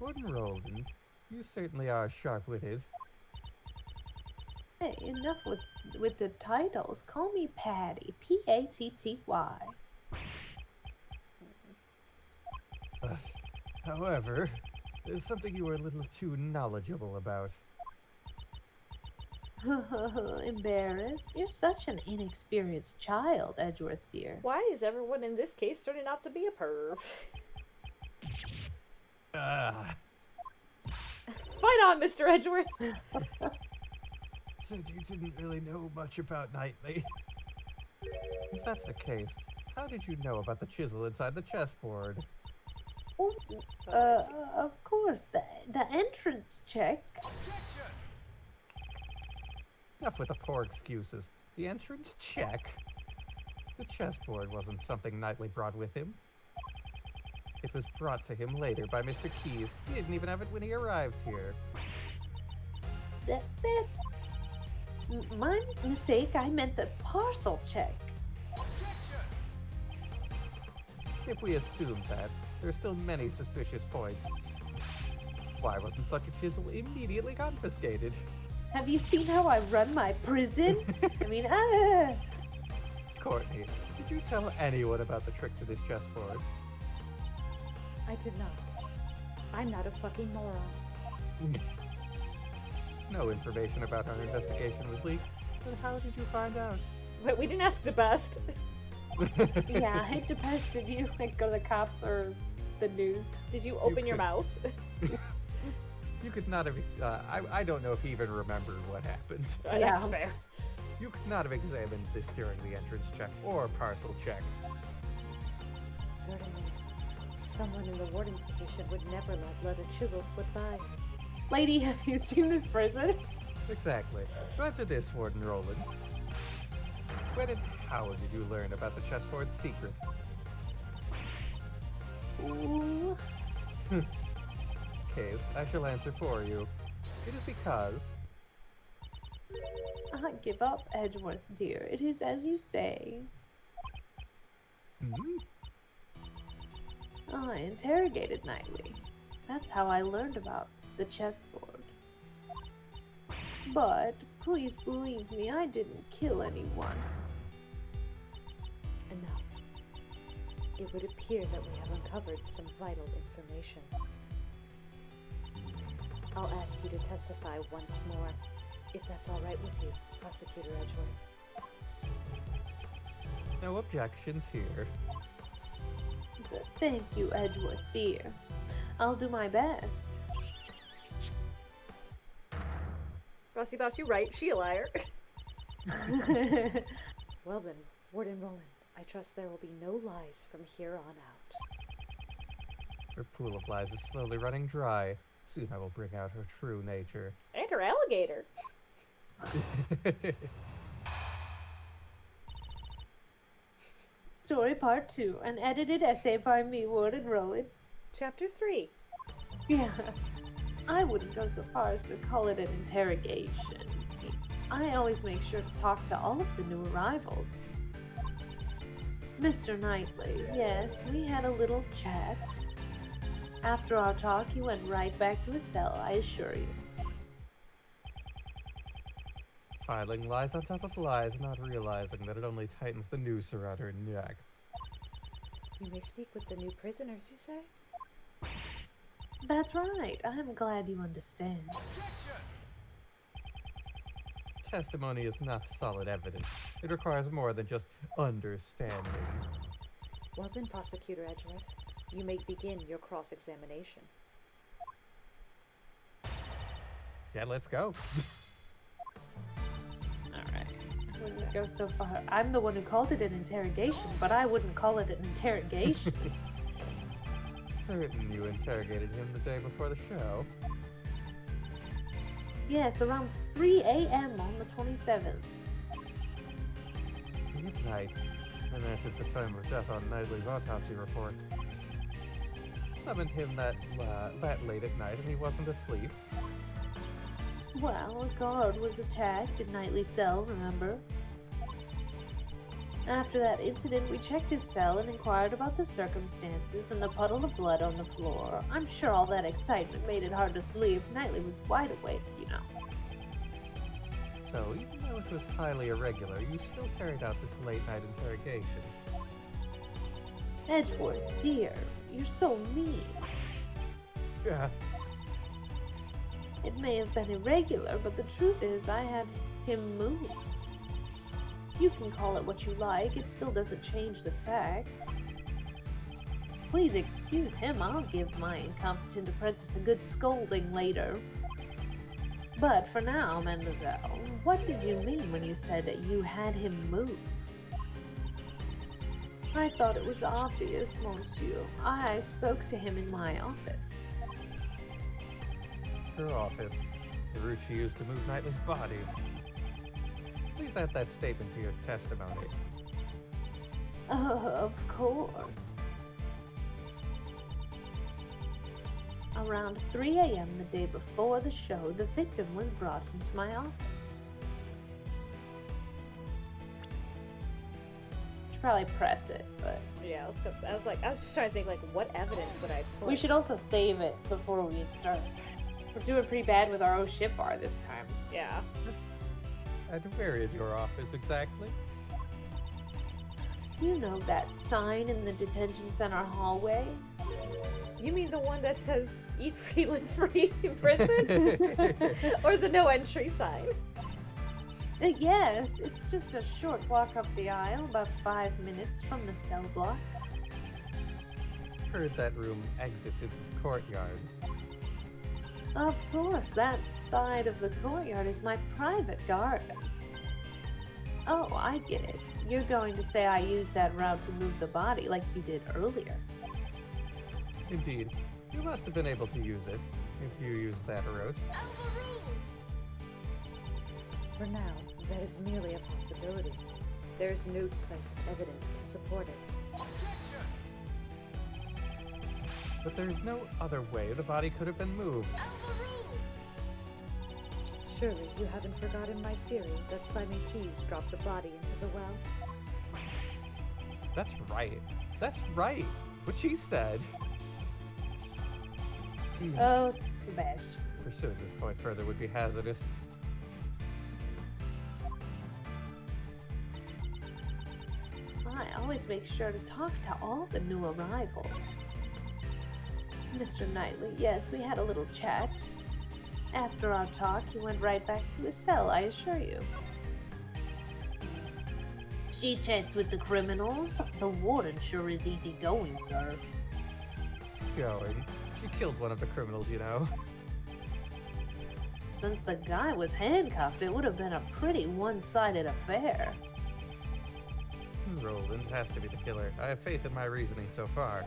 Wooden Roland, you certainly are sharp-witted. Hey, enough with the titles. Call me Patty. P-A-T-T-Y. However, there's something you are a little too knowledgeable about. Embarrassed? You're such an inexperienced child, Edgeworth dear. Why is everyone in this case turning out to be a perv? Ah, Fight on, Mr. Edgeworth! so you didn't really know much about Knightley. If that's the case, how did you know about the chisel inside the chessboard? Oh, I see. of course, the entrance check. Enough with the poor excuses. The entrance check. The chessboard wasn't something Knightley brought with him. It was brought to him later by Mr. Keyes. He didn't even have it when he arrived here. My mistake. I meant the parcel check. If we assume that, there are still many suspicious points. Why wasn't such a chisel immediately confiscated? Have you seen how I run my prison? I mean, Courtney, did you tell anyone about the trick to this chessboard? I did not. I'm not a fucking moron. No information about our investigation was leaked, but how did you find out? But we didn't ask the best. yeah, I hate to pest. Did you like go to the cops or the news? Did you open your could- mouth? You could not have. I don't know if he even remembered what happened. Yeah. That's fair. You could not have examined this during the entrance check or parcel check. Certainly. Someone in the warden's position would never let a chisel slip by. Lady, have you seen this prison? Exactly. So answer this, Warden Roland. When and how did you learn about the chessboard's secret? Ooh. Case, I shall answer for you. It is because... Give up, Edgeworth, dear. It is as you say. Hmm? I interrogated Knightley. That's how I learned about the chessboard. But please believe me, I didn't kill anyone. Enough. It would appear that we have uncovered some vital information. I'll ask you to testify once more, if that's all right with you, Prosecutor Edgeworth. No objections here. Thank you, Edgeworth, dear. I'll do my best. Bossy boss, you're right. She a liar. Well then, Warden Roland, I trust there will be no lies from here on out. Her pool of lies is slowly running dry. Soon I will bring out her true nature. And her alligator. Story Part 2, an edited essay by me, Warden Roland. Chapter 3. Yeah. I wouldn't go so far as to call it an interrogation. I always make sure to talk to all of the new arrivals. Mr. Knightley, yes, we had a little chat. After our talk, he went right back to his cell, I assure you. Piling lies on top of lies, not realizing that it only tightens the noose around her neck. You may speak with the new prisoners, you say? That's right. I'm glad you understand. Testimony is not solid evidence. It requires more than just understanding. Well then, Prosecutor Edgeworth, you may begin your cross-examination. Yeah, let's go. Alright. I wouldn't go so far. I'm the one who called it an interrogation, but I wouldn't call it an interrogation. Certain you interrogated him the day before the show. Yes, around 3 a.m. on the 27th. Midnight. And that is the time of death on Knightley's autopsy report. Summoned him that late at night and he wasn't asleep. Well, a guard was attacked in Knightley's cell, remember? After that incident, we checked his cell and inquired about the circumstances and the puddle of blood on the floor. I'm sure all that excitement made it hard to sleep. Knightley was wide awake, you know. So, even though it was highly irregular, you still carried out this late-night interrogation. Edgeworth, dear, you're so mean. Yeah. It may have been irregular, but the truth is I had him moved. You can call it what you like, it still doesn't change the facts. Please excuse him, I'll give my incompetent apprentice a good scolding later. But for now, mademoiselle, what did you mean when you said that you had him moved? I thought it was obvious, monsieur. I spoke to him in my office. Her office. The route she used to move Knightley's body. Please add that statement to your testimony. Of course. Around 3 a.m. the day before the show, the victim was brought into my office. probably press it, but Yeah, let's go. I was just trying to think, like, what evidence would I put? we should also save it before we start. We're doing pretty bad with our ship bar this time. Yeah. And where is your office exactly? You know that sign in the detention center hallway? You mean the one that says "Eat free, live free" in prison, or the no entry sign? Yes, it's just a short walk up the aisle, about 5 minutes from the cell block. Heard that room exited the courtyard. Of course, that side of the courtyard is my private garden. Oh, I get it. You're going to say I used that route to move the body like you did earlier. Indeed, you must have been able to use it if you used that route. For now, that is merely a possibility. There is no decisive evidence to support it. But there's no other way the body could have been moved. Surely you haven't forgotten my theory that Simon Keyes dropped the body into the well? That's right. That's right. What she said. Oh, Sebastian. Pursuing this point further would be hazardous. I always make sure to talk to all the new arrivals. Mr. Knightley, yes, we had a little chat. After our talk, he went right back to his cell, I assure you. She chats with the criminals. The warden sure is easygoing, sir. Going. She killed one of the criminals, you know. Since the guy was handcuffed, it would have been a pretty one-sided affair. Roland has to be the killer. I have faith in my reasoning so far.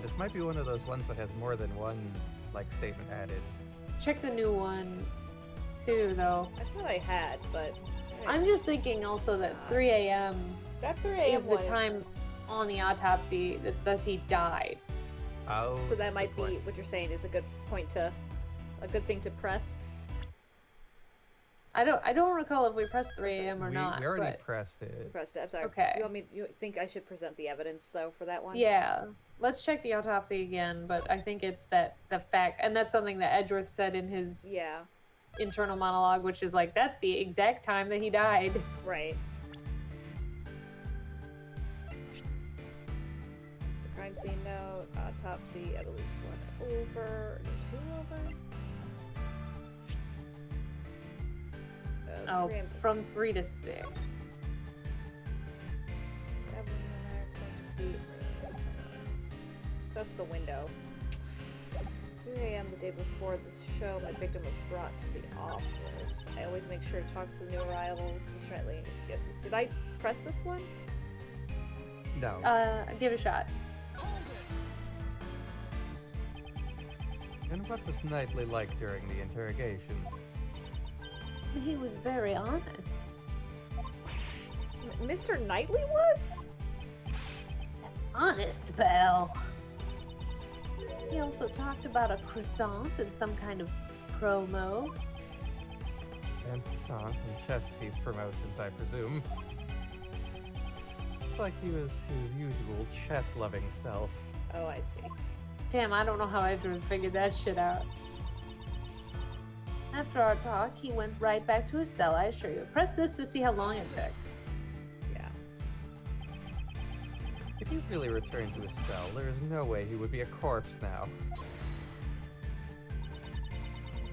This might be one of those ones that has more than one, like, statement added. Check the new one, too, though. I thought I had, but I'm just thinking also that 3 a.m. that 3 a.m. is the one time on the autopsy that says he died. Oh, so that that's a might good be point. what you're saying is a good thing to press. I don't recall if we pressed 3 a.m. or we, not. we already but pressed it. Pressed it. I'm sorry. Okay. You think I should present the evidence though for that one? yeah, let's check the autopsy again. But I think it's the fact, and that's something that Edgeworth said in his Yeah. internal monologue, which is like that's the exact time that he died. Right. It's a crime scene note. Autopsy. I believe is 1 over. No, 2 over. Oh, 3 a.m. to from 3 to 6. That's the window. 3 a.m. the day before this show, my victim was brought to the office. I always make sure to talk to the new arrivals. Was Trentley. Yes. Did I press this one? No. Give it a shot. And what was Knightley like during the interrogation? He was very honest. Mr. Knightley was? Honest, pal. He also talked about a croissant and some kind of promo. And croissant and chess piece promotions, I presume. It's like he was his usual chess-loving self. Oh, I see. Damn, I don't know how Edgeworth figured that shit out. After our talk, he went right back to his cell, I assure you. Press this to see how long it took. Yeah. If he really returned to his cell, there is no way he would be a corpse now.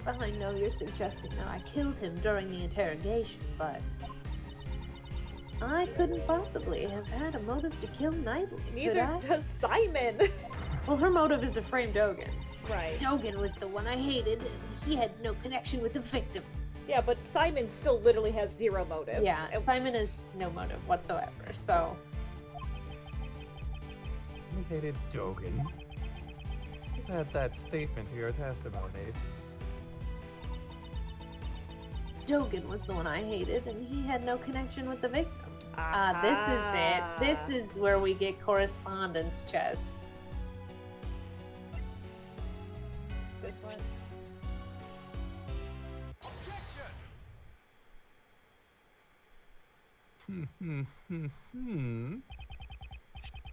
I know you're suggesting that I killed him during the interrogation, but I couldn't possibly have had a motive to kill Knightley, could Neither I? does Simon. Well, her motive is to frame Dogen. Right. Dogen was the one I hated, and he had no connection with the victim. Yeah, but Simon still literally has zero motive. Yeah, And- Simon has no motive whatsoever, so... He hated Dogen. Just add that statement to your testimony. Dogen was the one I hated, and he had no connection with the victim. Aha. This is it. This is where we get correspondence chess. This one.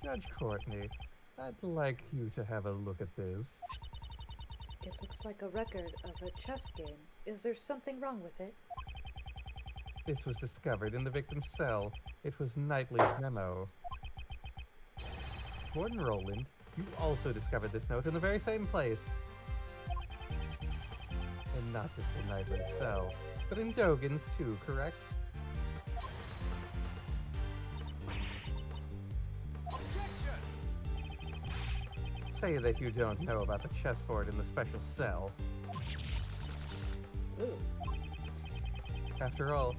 Judge Courtney, I'd like you to have a look at this. It looks like a record of a chess game. Is there something wrong with it? This was discovered in the victim's cell. It was Knightley's memo. Warden Roland, you also discovered this note in the very same place. And not just in Knightley's cell, but in Dogan's too, correct? Say that you don't know about the chessboard in the special cell. Ooh. After all,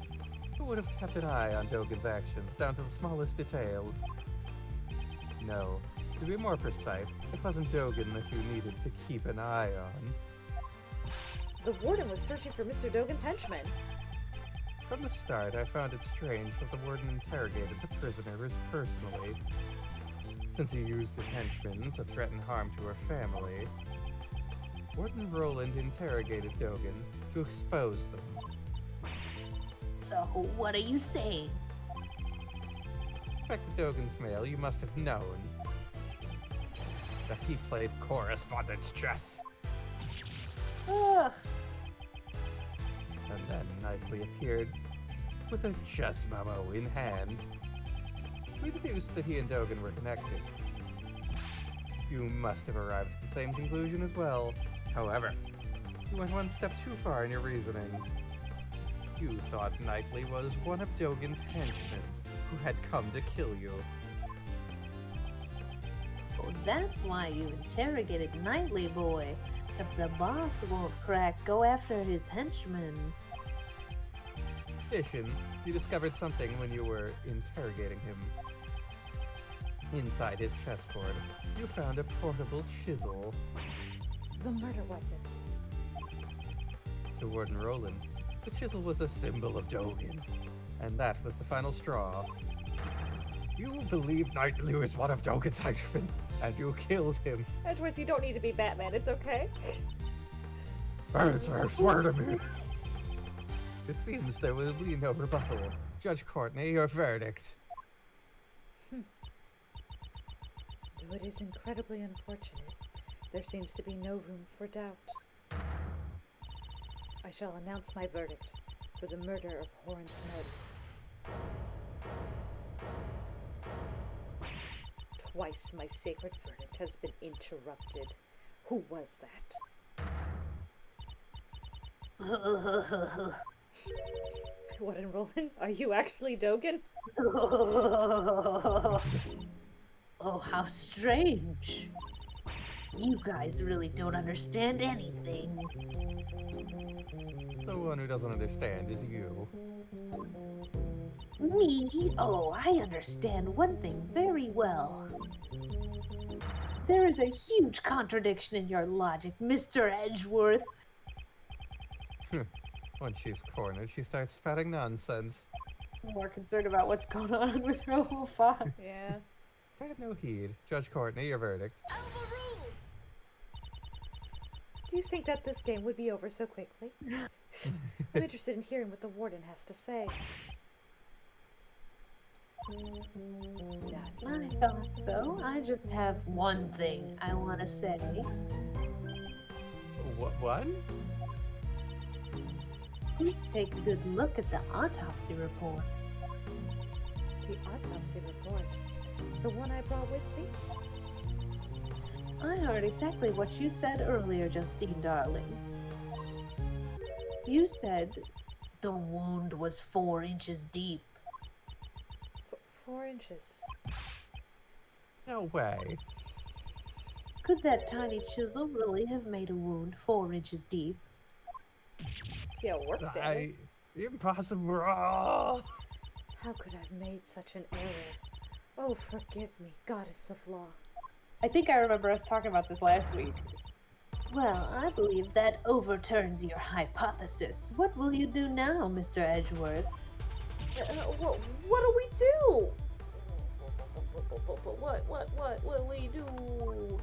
who would have kept an eye on Dogan's actions down to the smallest details? No, to be more precise, it wasn't Dogan that you needed to keep an eye on. The warden was searching for Mr. Dogan's henchmen. From the start, I found it strange that the warden interrogated the prisoners personally, since he used his henchmen to threaten harm to her family. Warden Roland interrogated Dogan to expose them. So, what are you saying? Back to Dogan's mail, you must have known that he played correspondence chess. Ugh. And then Knightley appeared with a chess memo in hand. We deduced that he and Dogan were connected. You must have arrived at the same conclusion as well. However, you went one step too far in your reasoning. You thought Knightley was one of Dogan's henchmen who had come to kill you. Oh, that's why you interrogated Knightley, boy. If the boss won't crack, go after his henchmen. In addition, you discovered something when you were interrogating him. Inside his chessboard, you found a portable chisel. The murder weapon. To Warden Roland, the chisel was a symbol of Dogan, and that was the final straw. You believed Knightley was one of Dogan's henchmen, and you killed him. Edgeworth, you don't need to be Batman. It's okay. Sir, swear to me. It seems there will be no rebuttal. Judge Courtney, your verdict. Though it is incredibly unfortunate, there seems to be no room for doubt. I shall announce my verdict for the murder of Horace Ned. Twice my sacred verdict has been interrupted. Who was that? What in Roland? Are you actually Dogan? Oh, how strange. You guys really don't understand anything. The one who doesn't understand is you. Me? Oh, I understand one thing very well. There is a huge contradiction in your logic, Mr. Edgeworth. When she's cornered, she starts spouting nonsense. I'm more concerned about what's going on with her whole father. Yeah. I have no heed. Judge Courtney, your verdict. Do you think that this game would be over so quickly? I'm interested in hearing what the warden has to say. I thought so. I just have one thing I want to say. What? Please take a good look at the autopsy report. The autopsy report. The one I brought with me? I heard exactly what you said earlier, Justine, darling. You said the wound was 4 inches deep. 4 inches. No way. Could that tiny chisel really have made a wound 4 inches deep? Yeah, worked at it. Impossible. How could I have made such an error? Oh, forgive me, goddess of law. I think I remember us talking about this last week. Well, I believe that overturns your hypothesis. What will you do now, Mr. Edgeworth? What do we do? What will we do?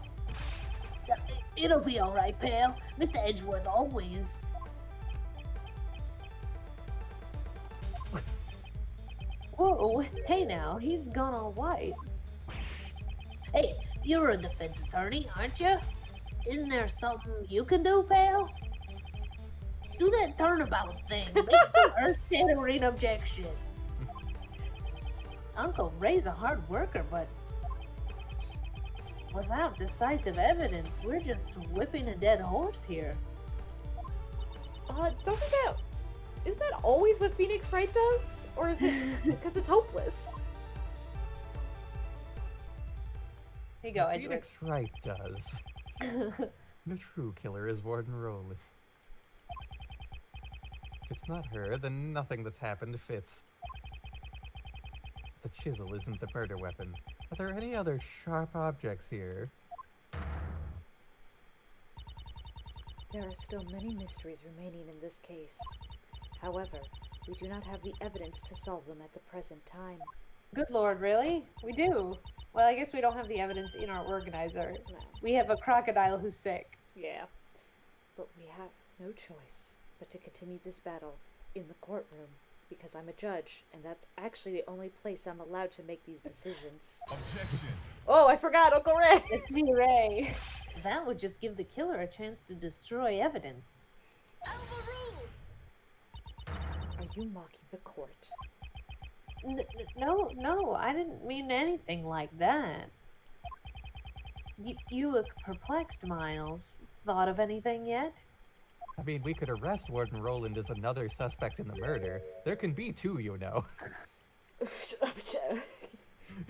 It'll be alright, pal. Mr. Edgeworth always... Whoa, hey now, he's gone all white. Hey, you're a defense attorney, aren't you? Isn't there something you can do, pal? Do that turnabout thing. Make some earth-shattering objection. Uncle Ray's a hard worker, but without decisive evidence, we're just whipping a dead horse here. Isn't that always what Phoenix Wright does? Or is it because it's hopeless? Here you go, What Edgeworth. Phoenix Wright does. The true killer is Warden Roll. If it's not her, then nothing that's happened fits. The chisel isn't the murder weapon. Are there any other sharp objects here? There are still many mysteries remaining in this case. However, we do not have the evidence to solve them at the present time. Good lord, really? We do. Well, I guess we don't have the evidence in our organizer. No. We have a crocodile who's sick. Yeah. But we have no choice but to continue this battle in the courtroom, because I'm a judge, and that's actually the only place I'm allowed to make these decisions. Objection. Oh, I forgot, Uncle Ray! It's me, Ray. That would just give the killer a chance to destroy evidence. Are you mocking the court? No, I didn't mean anything like that. You look perplexed, Miles. Thought of anything yet? I mean, we could arrest Warden Roland as another suspect in the murder. There can be two, you know.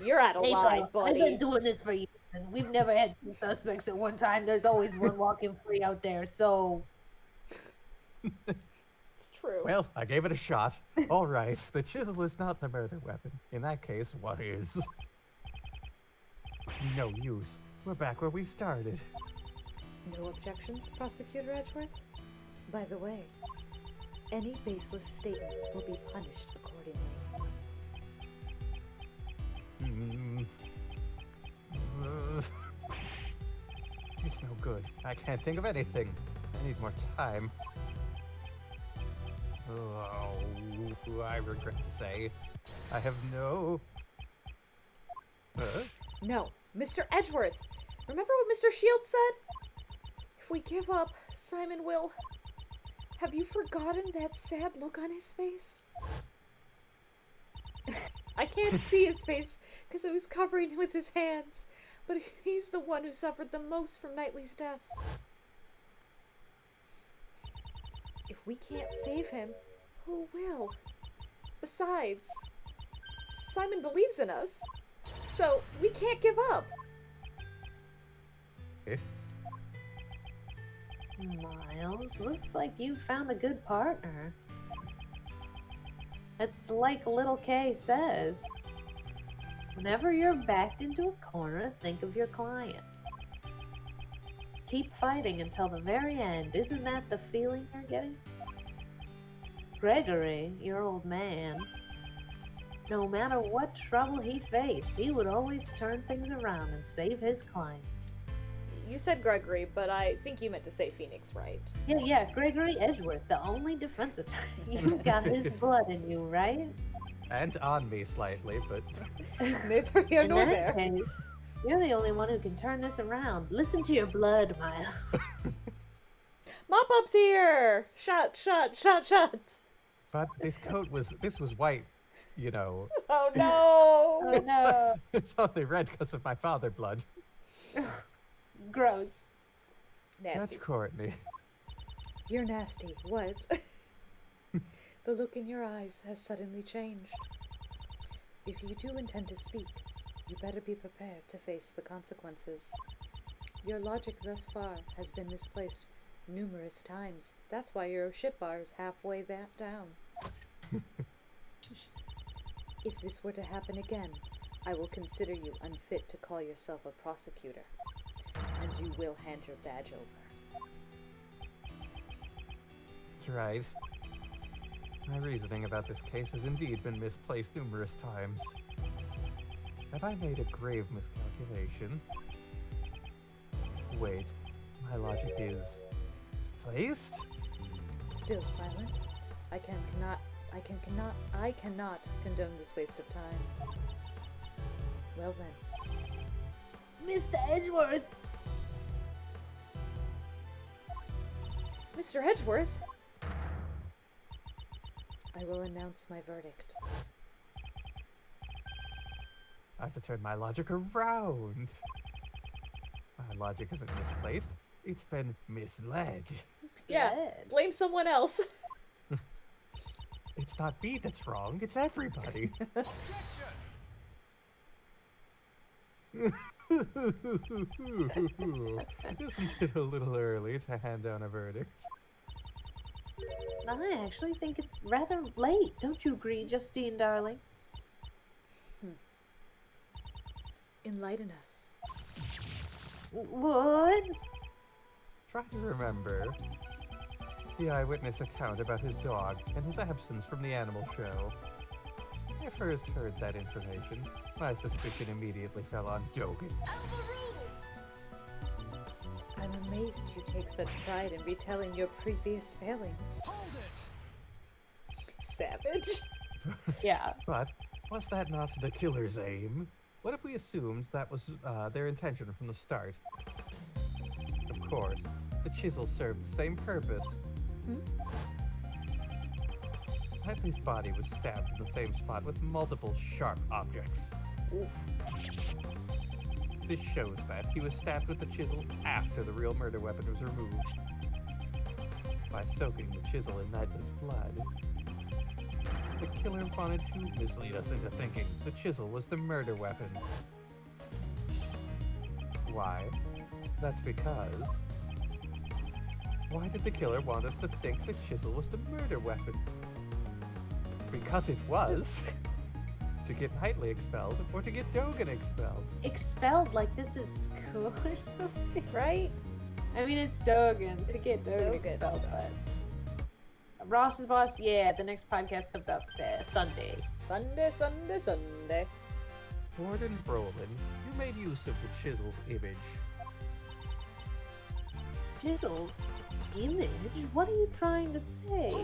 You're out of Hey, line, bro, buddy. I've been doing this for years, and we've never had two suspects at one time. There's always one walking free out there, so... It's true. Well, I gave it a shot. All right, the chisel is not the murder weapon. In that case, what is? No use. We're back where we started. No objections, Prosecutor Edgeworth? By the way, any baseless statements will be punished accordingly. It's no good. I can't think of anything. I need more time. Oh, I regret to say, I have no... No, Mr. Edgeworth! Remember what Mr. Shields said? If we give up, Simon will... Have you forgotten that sad look on his face? I can't see his face because I was covering him with his hands, but he's the one who suffered the most from Knightley's death. If we can't save him, who will? Besides, Simon believes in us, so we can't give up. Miles, looks like you found a good partner. It's like little Kay says. Whenever you're backed into a corner, think of your client. Keep fighting until the very end. Isn't that the feeling you're getting? Gregory, your old man, no matter what trouble he faced, he would always turn things around and save his client. You said Gregory, but I think you meant to say Phoenix, right? Yeah, Gregory Edgeworth, the only defense attorney. You've got his blood in you, right? And on me slightly, but... Neither here In nor that there. case, you're the only one who can turn this around. Listen to your blood, Miles. Mop-up's here! Shot! But this was white, you know. Oh no! Oh no. It's only red because of my father blood. Gross. Nasty. Judge Courtney. You're nasty. What? The look in your eyes has suddenly changed. If you do intend to speak, you better be prepared to face the consequences. Your logic thus far has been misplaced numerous times. That's why your ship bar is halfway that down. If this were to happen again, I will consider you unfit to call yourself a prosecutor, and you will hand your badge over. That's right. My reasoning about this case has indeed been misplaced numerous times. Have I made a grave miscalculation? Wait, my logic is misplaced? Still silent? I cannot I cannot condone this waste of time. Well then. Mr. Edgeworth! Mr. Edgeworth! I will announce my verdict. I have to turn my logic around. My logic isn't misplaced. It's been misled. Yeah, blame someone else. It's not me that's wrong, it's everybody. Isn't it a little early to hand down a verdict? I actually think it's rather late. Don't you agree, Justine, darling? Enlighten us. What? Try to remember the eyewitness account about his dog and his absence from the animal show. When I first heard that information, my suspicion immediately fell on Dogan. I'm amazed you take such pride in retelling your previous failings. Savage. Yeah. But was that not the killer's aim? What if we assumed that was their intention from the start? Of course, the chisel served the same purpose. Hadley's body was stabbed in the same spot with multiple sharp objects. Oof. This shows that he was stabbed with the chisel after the real murder weapon was removed. By soaking the chisel in Knightley's blood, the killer wanted to mislead us into thinking the chisel was the murder weapon. Why? That's because... Why did the killer want us to think the chisel was the murder weapon? Because it was. To get Knightley expelled, or to get Dogan expelled. Expelled like this is school or something? Right? I mean, it's Dogan. To get Dogan expelled, but... Ross's boss, yeah, the next podcast comes out Sunday. Sunday. Warden Brolin, you made use of the chisel's image. Chisel's image? What are you trying to say?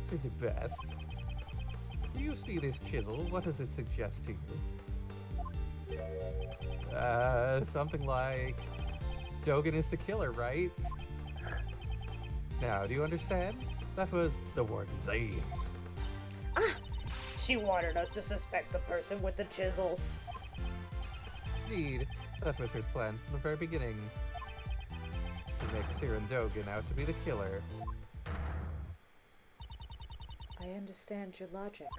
To the best. Do you see this chisel? What does it suggest to you? Something like... Dogan is the killer, right? Now, do you understand? That was the warden's aim. She wanted us to suspect the person with the chisels. Indeed, that was her plan from the very beginning. To make Siren Dogan out to be the killer. I understand your logic.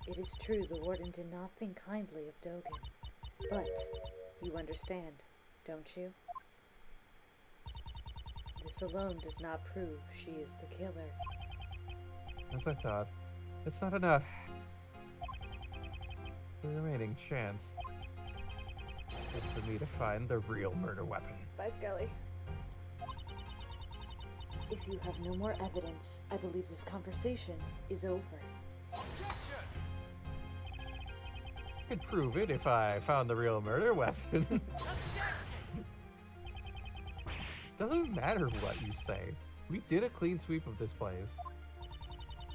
It is true the warden did not think kindly of Dogan. But you understand, don't you? This alone does not prove she is the killer. As I thought, it's not enough. The remaining chance is for me to find the real murder weapon. Bye, Skelly. If you have no more evidence, I believe this conversation is over. I could prove it if I found the real murder weapon. Doesn't matter what you say. We did a clean sweep of this place.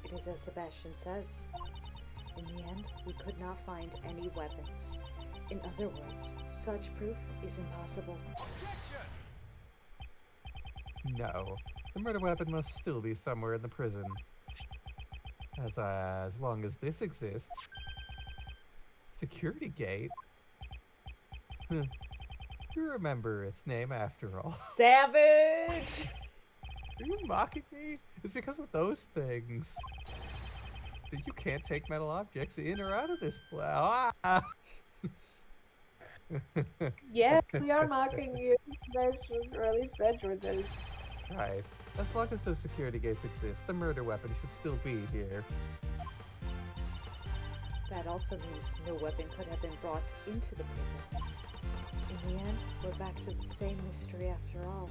It is as Sebastian says. In the end, we could not find any weapons. In other words, such proof is impossible. No, the murder weapon must still be somewhere in the prison. As long as this exists. Security gate? You remember its name after all. Savage! Are you mocking me? It's because of those things. That you can't take metal objects in or out of this place. Ah! Yeah, we are mocking you. Or at least Edgeworth is. Right. As long as those security gates exist, the murder weapon should still be here. That also means no weapon could have been brought into the prison. In the end, we're back to the same mystery after all.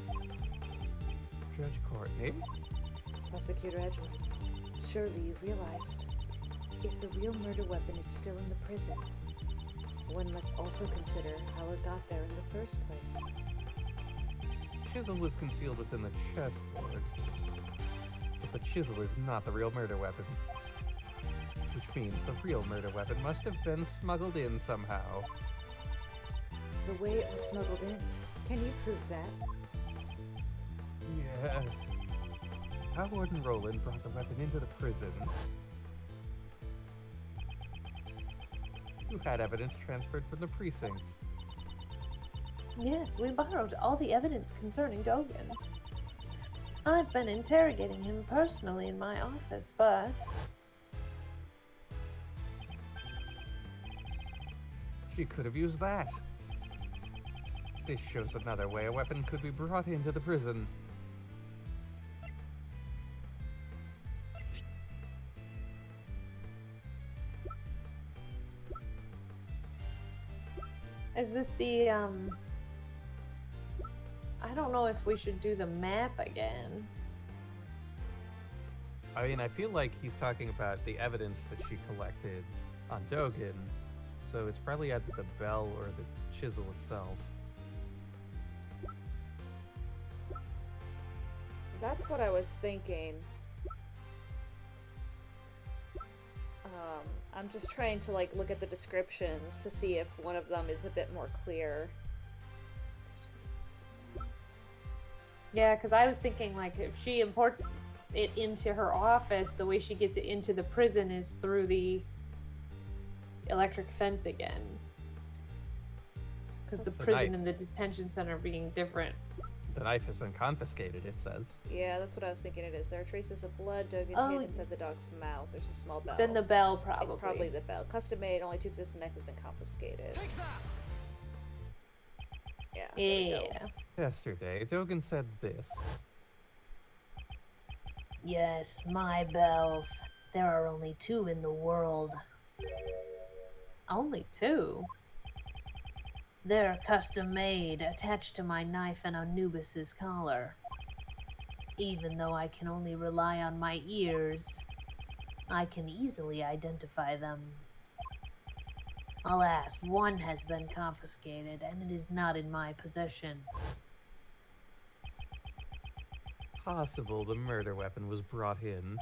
Judge Courtney? Prosecutor Edgeworth, surely you've realized, if the real murder weapon is still in the prison, one must also consider how it got there in the first place. Chisel was concealed within the chessboard. If the chisel is not the real murder weapon. Which means the real murder weapon must have been smuggled in somehow. The way it was smuggled in. Can you prove that? Yeah. How Warden Roland brought the weapon into the prison. You had evidence transferred from the precinct. Yes, we borrowed all the evidence concerning Dogan. I've been interrogating him personally in my office, but She could have used that. This shows another way a weapon could be brought into the prison. is this the, I don't know if we should do the map again. I mean, I feel like he's talking about the evidence that she collected on Dogan, so it's probably either the bell or the chisel itself. That's what I was thinking. I'm just trying to like look at the descriptions to see if one of them is a bit more clear. Yeah, because I was thinking, like, if she imports it into her office, the way she gets it into the prison is through the electric fence again. Because the That's the prison knife. and the detention center being different. The knife has been confiscated, it says. Yeah, that's what I was thinking it is. There are traces of blood dug Oh, hid inside the dog's mouth. There's a small bell. Then the bell, probably. It's probably the bell. Custom made, only to exist, the knife has been confiscated. Yeah. there we go. Yeah. Yesterday, Dogan said this. Yes, my bells. There are only 2 in the world. Only 2. They're custom made, attached to my knife and Anubis's collar. Even though I can only rely on my ears, I can easily identify them. Alas, one has been confiscated, and it is not in my possession. Possible the murder weapon was brought in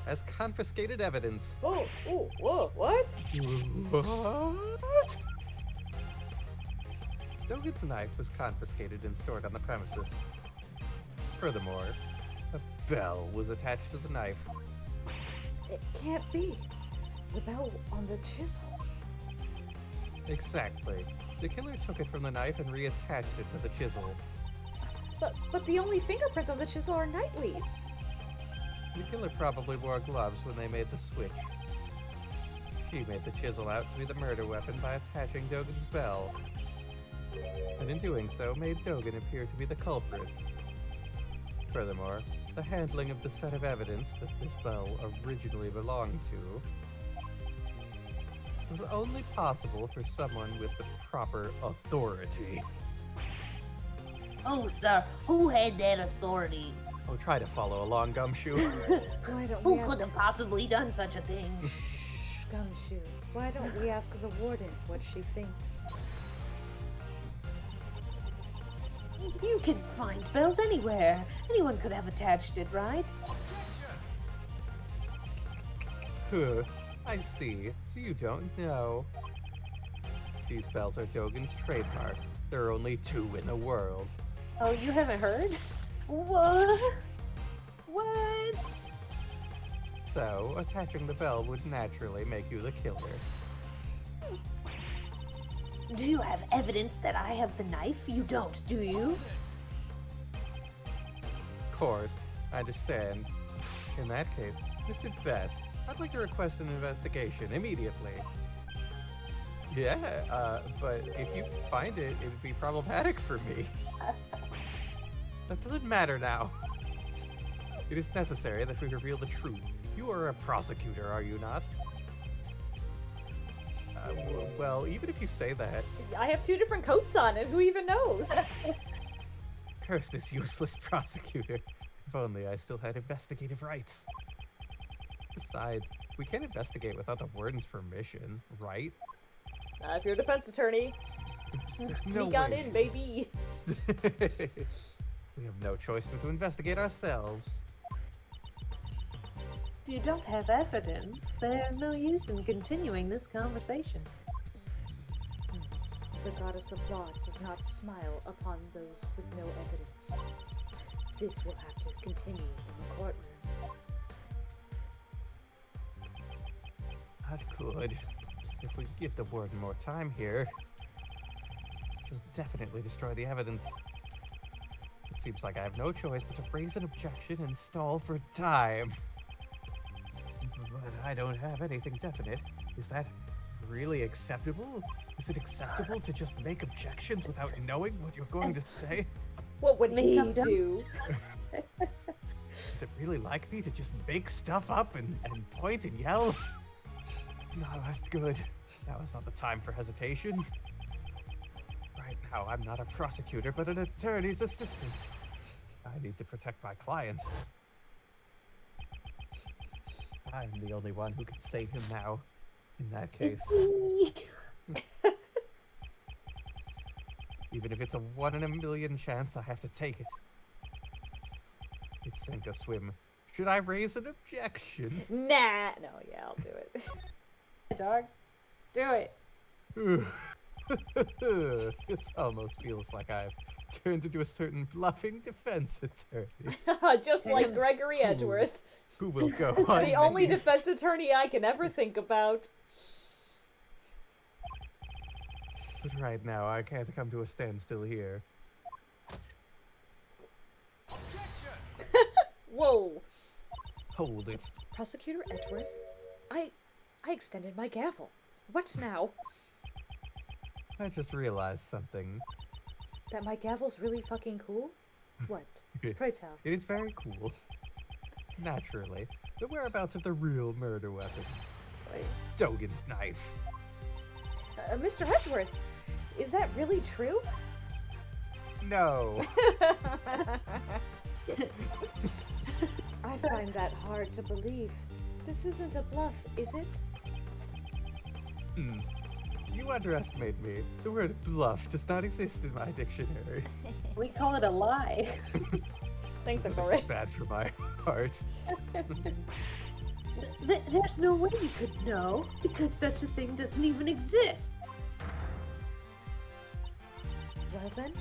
as confiscated evidence. Oh, whoa, what? What? Dogan's knife was confiscated and stored on the premises. Furthermore, a bell was attached to the knife. It can't be. The bell on the chisel. Exactly. The killer took it from the knife and reattached it to the chisel. But the only fingerprints on the chisel are Knightley's. The killer probably wore gloves when they made the switch. She made the chisel out to be the murder weapon by attaching Dogan's bell. And in doing so, made Dogan appear to be the culprit. Furthermore, the handling of the set of evidence that this bell originally belonged to was only possible for someone with the proper authority. Oh, sir, who had that authority? Oh, try to follow along, Gumshoe. Why don't Who we ask could have possibly done such a thing? Gumshoe? Why don't we ask the warden what she thinks? You can find bells anywhere. Anyone could have attached it, right? Huh, I see. So you don't know. These bells are Dogan's trademark. There are only 2 in the world. Oh, you haven't heard? What? What? So, attaching the bell would naturally make you the killer. Do you have evidence that I have the knife? You don't, do you? Of course, I understand. In that case, Mr. Vest, I'd like to request an investigation immediately. Yeah, but if you find it, it would be problematic for me. That doesn't matter now. It is necessary that we reveal the truth. You are a prosecutor, are you not? Well, even if you say that, I have 2 different coats on, and who even knows? curse this useless prosecutor. If only I still had investigative rights. Besides, we can't investigate without the warden's permission, right? If you're a defense attorney, There's sneak no on way. in, baby. We have no choice but to investigate ourselves. If you don't have evidence, there's no use in continuing this conversation. The goddess of law does not smile upon those with no evidence. This will have to continue in the courtroom. That's good. If we give the warden more time here, she'll definitely destroy the evidence. It seems like I have no choice but to raise an objection and stall for time. But I don't have anything definite. Is that really acceptable? Is it acceptable to just make objections without knowing what you're going to say? What would he Make up do? Is it really like me to just make stuff up and point and yell? No, that's good. Now is not the time for hesitation. Right now, I'm not a prosecutor, but an attorney's assistant. I need to protect my client. I'm the only one who can save him now, in that case. Even if it's a 1 in a million chance, I have to take it. It's sink or swim. Should I raise an objection? Nah. No, yeah, I'll do it. Dog, do it. It almost feels like I've turned into a certain bluffing defense attorney. Just like Gregory Edgeworth. Who will go The only unnamed. defense attorney I can ever think about. But right now, I can't come to a standstill here. Whoa. Hold it. Prosecutor Edgeworth? I extended my gavel. What now? I just realized something. That my gavel's really fucking cool? What? Pray tell. It is very cool. Naturally, the whereabouts of the real murder weapon. Dogan's knife. Mr. Edgeworth, is that really true? No. I find that hard to believe. This isn't a bluff, is it? You underestimate me. The word bluff does not exist in my dictionary. We call it a lie. Thanks, Uncle This Ray. is bad for my heart. There's no way you could know, because such a thing doesn't even exist. Well then,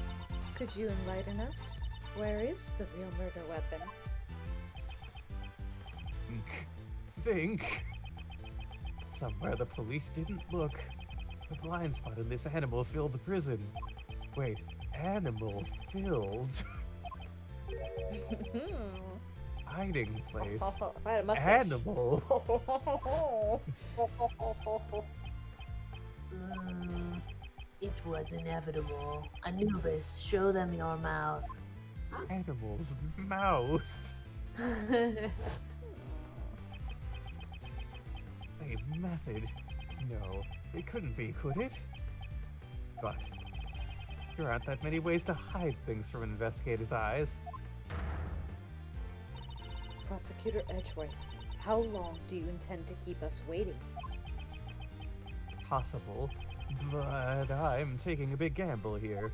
could you enlighten us? Where is the real murder weapon? Think. Somewhere the police didn't look. A blind spot in this animal-filled prison. Wait, animal-filled? Hiding place. If I had a mustache. Animal. It was inevitable. Anubis, show them your mouth. Animal's mouth. A method. No, it couldn't be, could it? But there aren't that many ways to hide things from an investigator's eyes. Prosecutor Edgeworth, how long do you intend to keep us waiting? Possible, but I'm taking a big gamble here.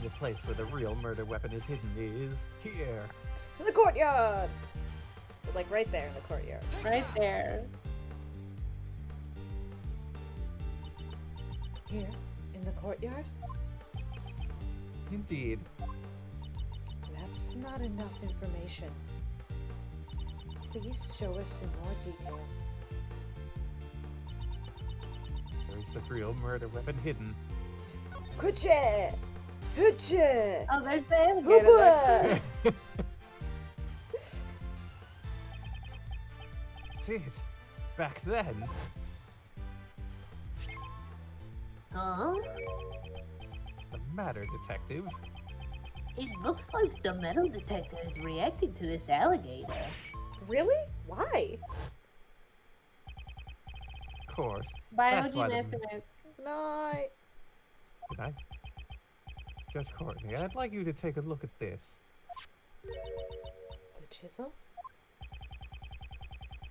The place where the real murder weapon is hidden is here. In the courtyard! Like right there in the courtyard. Right there. Here, in the courtyard? Indeed. That's not enough information. Please show us some more detail. There's the real murder weapon hidden. Kuche! Kuche! Oh, there's the alligator there. Hoopa! That's it. Back then. Huh? The matter, detective? It looks like the metal detector is reacting to this alligator. Really? Why? Of course. Biology why the- Master Mask. No. Good night. Judge Courtney, I'd like you to take a look at this. The chisel?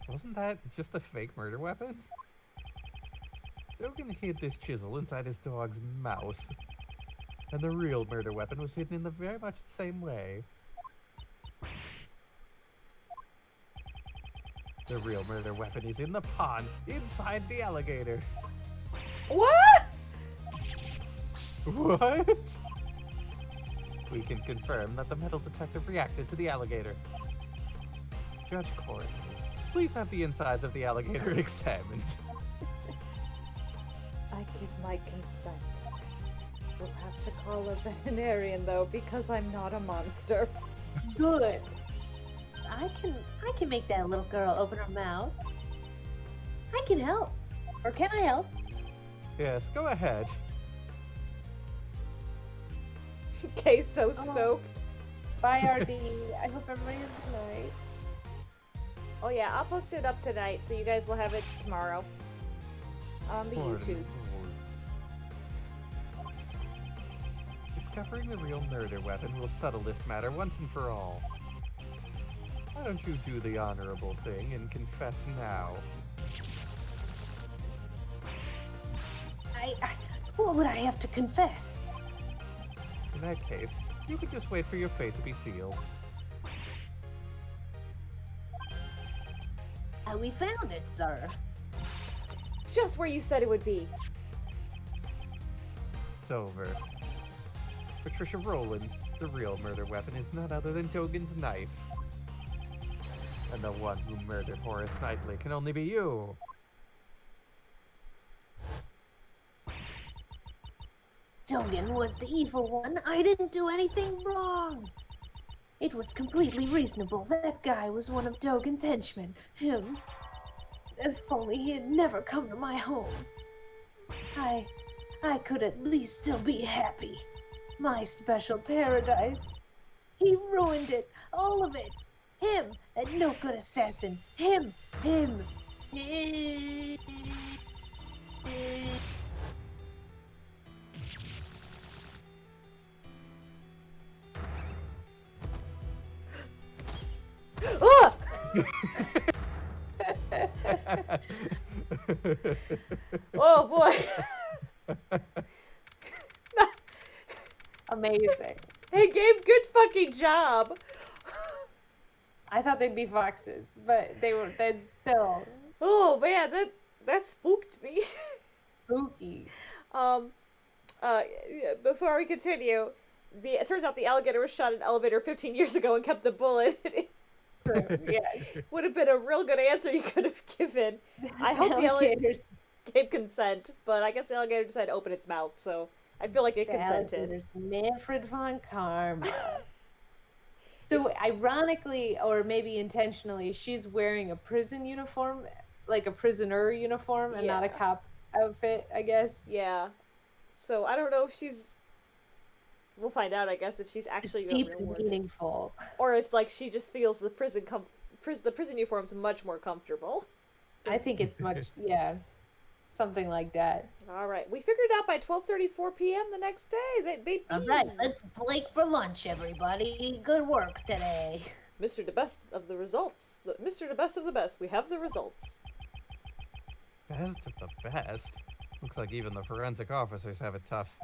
Wasn't that just a fake murder weapon? Dogan hid this chisel inside his dog's mouth. And the real murder weapon was hidden in the very much the same way. The real murder weapon is in the pond, inside the alligator. What? What? We can confirm that the metal detector reacted to the alligator. Judge Court, please have the insides of the alligator examined. I give my consent. We'll have to call a veterinarian though, because I'm not a monster. Good. I can make that little girl open her mouth. I can help. Or can I help? Yes, go ahead. Kay's so stoked. Bye, RD. I hope everybody has a good night. Oh yeah, I'll post it up tonight, so you guys will have it tomorrow on the Lord YouTubes. Lord. Discovering the real murder weapon will settle this matter once and for all. Why don't you do the honorable thing and confess now? What would I have to confess? In that case, you could just wait for your fate to be sealed. We found it, sir. Just where you said it would be. It's over. Patricia Rowland, the real murder weapon is none other than Dogan's knife. And the one who murdered Horace Knightley can only be you. Dogan was the evil one. I didn't do anything wrong. It was completely reasonable. That guy was one of Dogan's henchmen. Him. If only he had never come to my home. I could at least still be happy. My special paradise. He ruined it. All of it. Him. That no good assassin. Him. Ah! Oh boy. Amazing. Hey Gabe, good fucking job. I thought they'd be foxes, but they'd still Oh man, that spooked me. spooky. Before we continue, it turns out the alligator was shot in an elevator 15 years ago and kept the bullet. True, yeah. Would have been a real good answer you could have given. I hope the alligator gave consent, but I guess the alligator decided to open its mouth, so I feel like it consented. There's Manfred von Karma. So ironically, or maybe intentionally, she's wearing a prison uniform, like a prisoner uniform, and not a Yeah. cop outfit, I guess. Yeah. So I don't know if she's. We'll find out, I guess, if she's actually Deep a real and worker. meaningful. Or if like she just feels the prison uniform's much more comfortable. I think it's much, yeah, something like that. All right, we figured it out by 12:34 p.m. the next day. They All right, let's break for lunch, everybody. Good work today. Mr. DeBest of the results. Mr. DeBest of the best. We have the results. Best of the best. Looks like even the forensic officers have it tough.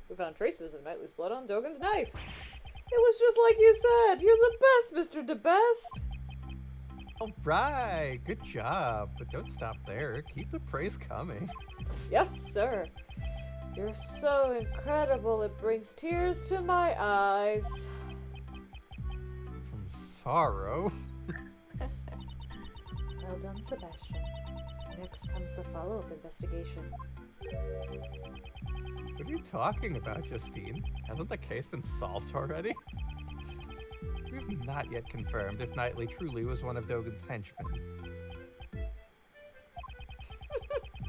We found traces of Knightley's blood on Dogan's knife. It was just like you said. You're the best, Mr. DeBest. All right, good job. But don't stop there. Keep the praise coming. Yes, sir. You're so incredible. It brings tears to my eyes. From sorrow. Well done, Sebastian. Next comes the follow-up investigation. What are you talking about, Justine? Hasn't the case been solved already? We have not yet confirmed if Knightley truly was one of Dogan's henchmen.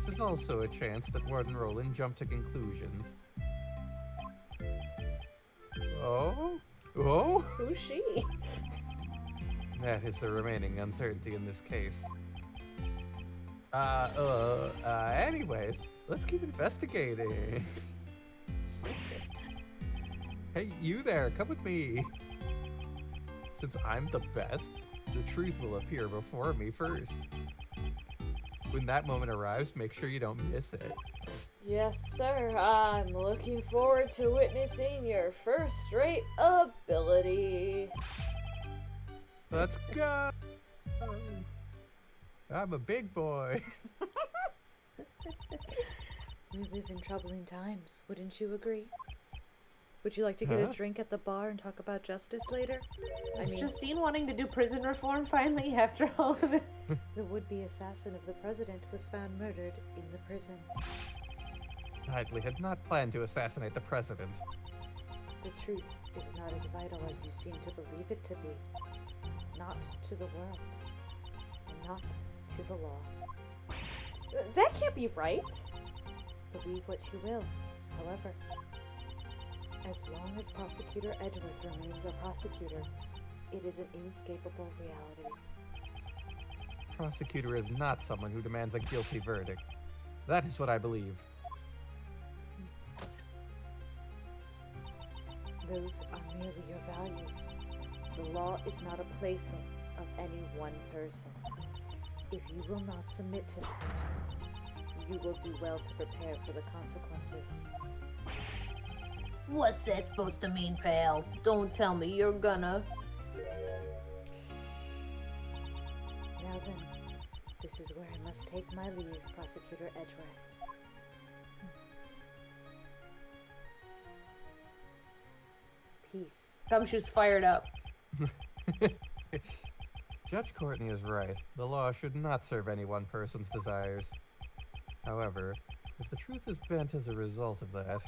There's also a chance that Warden Rowland jumped to conclusions. Oh? Oh? Who's she? That is the remaining uncertainty in this case. Anyways, let's keep investigating. Hey, you there, come with me. Since I'm the best, the truth will appear before me first. When that moment arrives, make sure you don't miss it. Yes, sir. I'm looking forward to witnessing your first-rate ability. Let's go. I'm a big boy. We live in troubling times, wouldn't you agree? Would you like to get a Huh? drink at the bar and talk about justice later? Is Justine wanting to do prison reform finally after all of it? The would-be assassin of the president was found murdered in the prison. Knightley had not planned to assassinate the president. The truth is not as vital as you seem to believe it to be. Not to the world. Not to the law. That can't be right! Believe what you will, however. As long as Prosecutor Edgeworth remains a prosecutor, it is an inescapable reality. Prosecutor is not someone who demands a guilty verdict. That is what I believe. Those are merely your values. The law is not a plaything of any one person. If you will not submit to that, you will do well to prepare for the consequences. What's that supposed to mean, pal? Don't tell me you're gonna... Now then, this is where I must take my leave, Prosecutor Edgeworth. Peace. Gumshoe's fired up. Judge Courtney is right. The law should not serve any one person's desires. However, if the truth is bent as a result of that,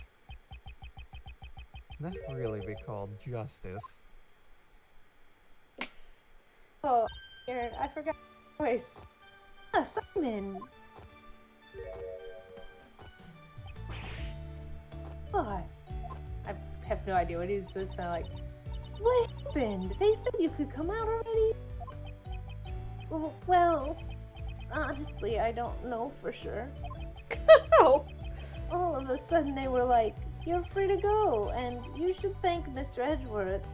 can that really be called justice? Oh, Aaron, I forgot your voice. Ah, Simon. Boss. I have no idea what he was supposed to sound like. What happened? They said you could come out already? Well, honestly, I don't know for sure. Oh! All of a sudden they were like, you're free to go, and you should thank Mr. Edgeworth.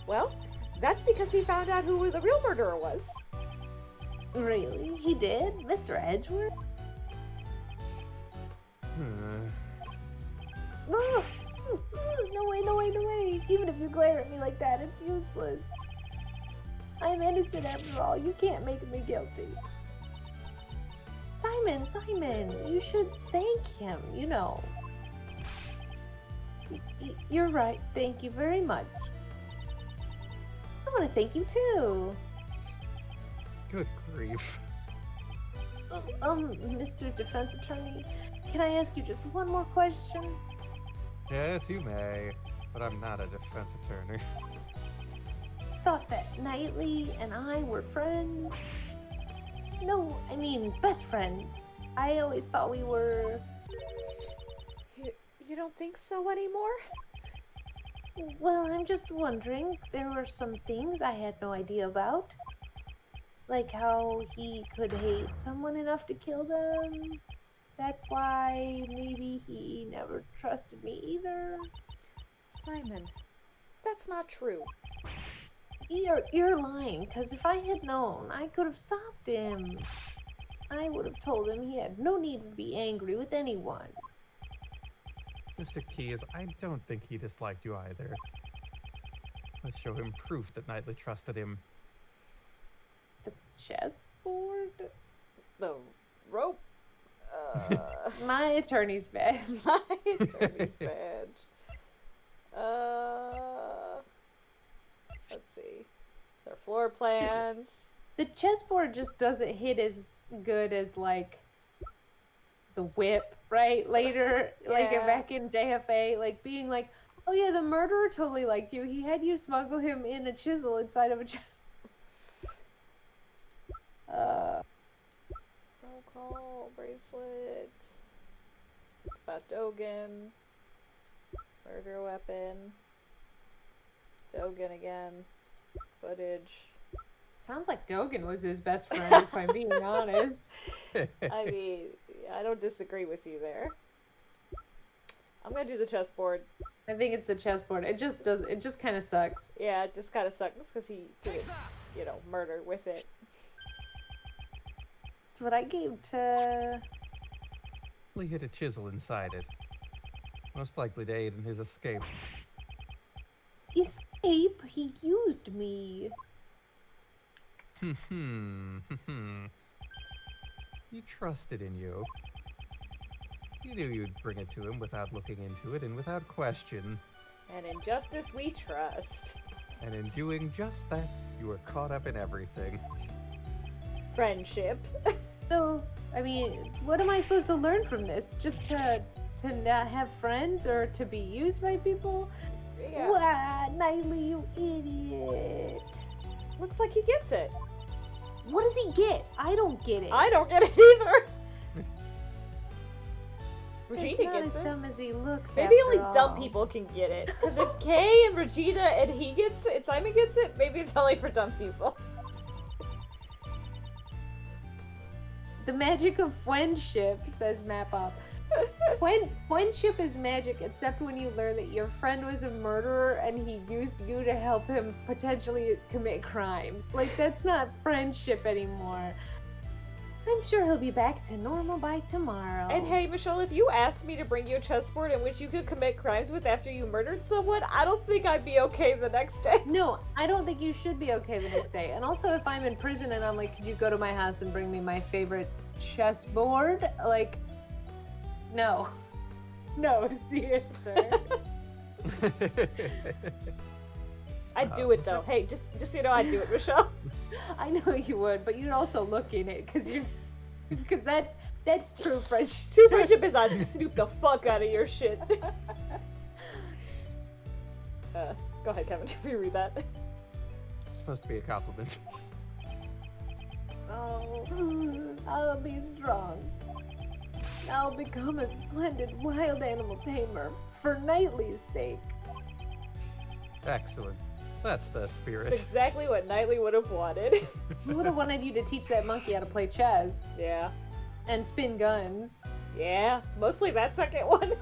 Well, that's because he found out who the real murderer was. Really? He did? Mr. Edgeworth? Oh, no way, no way, no way. Even if you glare at me like that, it's useless. I'm innocent after all. You can't make me guilty. Simon, you should thank him, you know. You're right. Thank you very much. I want to thank you too. Good grief. Mr. Defense Attorney, can I ask you just one more question? Yes, you may, but I'm not a defense attorney. Thought that Knightley and I were friends. No, I mean best friends. I always thought we were... You don't think so anymore? Well, I'm just wondering. There were some things I had no idea about. Like how he could hate someone enough to kill them. That's why maybe he never trusted me either. Simon, that's not true. You're lying, because if I had known, I could have stopped him. I would have told him he had no need to be angry with anyone. Mr. Keyes, I don't think he disliked you either. Let's show him proof that Knightley trusted him. The chessboard? The rope? My attorney's badge. My attorney's badge. Let's see. So our floor plans. The chessboard just doesn't hit as good as, like, the whip, right? Later, like, Yeah. back in JFA, like, being like, oh yeah, the murderer totally liked you. He had you smuggle him in a chisel inside of a chest. Roll call, bracelet. It's about Dogan. Murder weapon. Dogan again. Footage. Sounds like Dogan was his best friend, if I'm being honest. I mean, I don't disagree with you there. I'm gonna do the chessboard. I think it's the chessboard. It just kind of sucks. Yeah, it just kind of sucks because he did, murder with it. That's what I gave to... He hit a chisel inside it. Most likely to aid in his escape. Escape? He used me. He trusted in you. You knew you'd bring it to him without looking into it and without question. And in justice we trust. And in doing just that, you were caught up in everything. Friendship. So, I mean, what am I supposed to learn from this? Just to not have friends or to be used by people? Yeah. Wah, Nightly, you idiot. Looks like he gets it. What does he get? I don't get it. I don't get it either. He's Regina not gets as it. dumb as he looks. Maybe after only dumb all. people can get it. Because if Kay and Regina and he gets it, and Simon gets it, maybe it's only for dumb people. The magic of friendship, says Map-Up. Friendship is magic, except when you learn that your friend was a murderer and he used you to help him potentially commit crimes. Like, that's not friendship anymore. I'm sure he'll be back to normal by tomorrow. And hey, Michelle, if you asked me to bring you a chessboard in which you could commit crimes with after you murdered someone, I don't think I'd be okay the next day. No, I don't think you should be okay the next day. And also, if I'm in prison and I'm like, could you go to my house and bring me my favorite chessboard? Like, no. No is the answer. I'd do it though. Hey, just so you know, I'd do it, Michelle. I know you would, but you'd also look in it because that's true friendship. True friendship is I'd snoop the fuck out of your shit. Go ahead, Kevin. Reread that. It's supposed to be a compliment. Oh, I'll be strong. I'll become a splendid wild animal tamer for Knightley's sake. Excellent. That's the spirit. It's exactly what Knightley would have wanted. He would have wanted you to teach that monkey how to play chess Yeah. and spin guns. Yeah. Mostly that second one.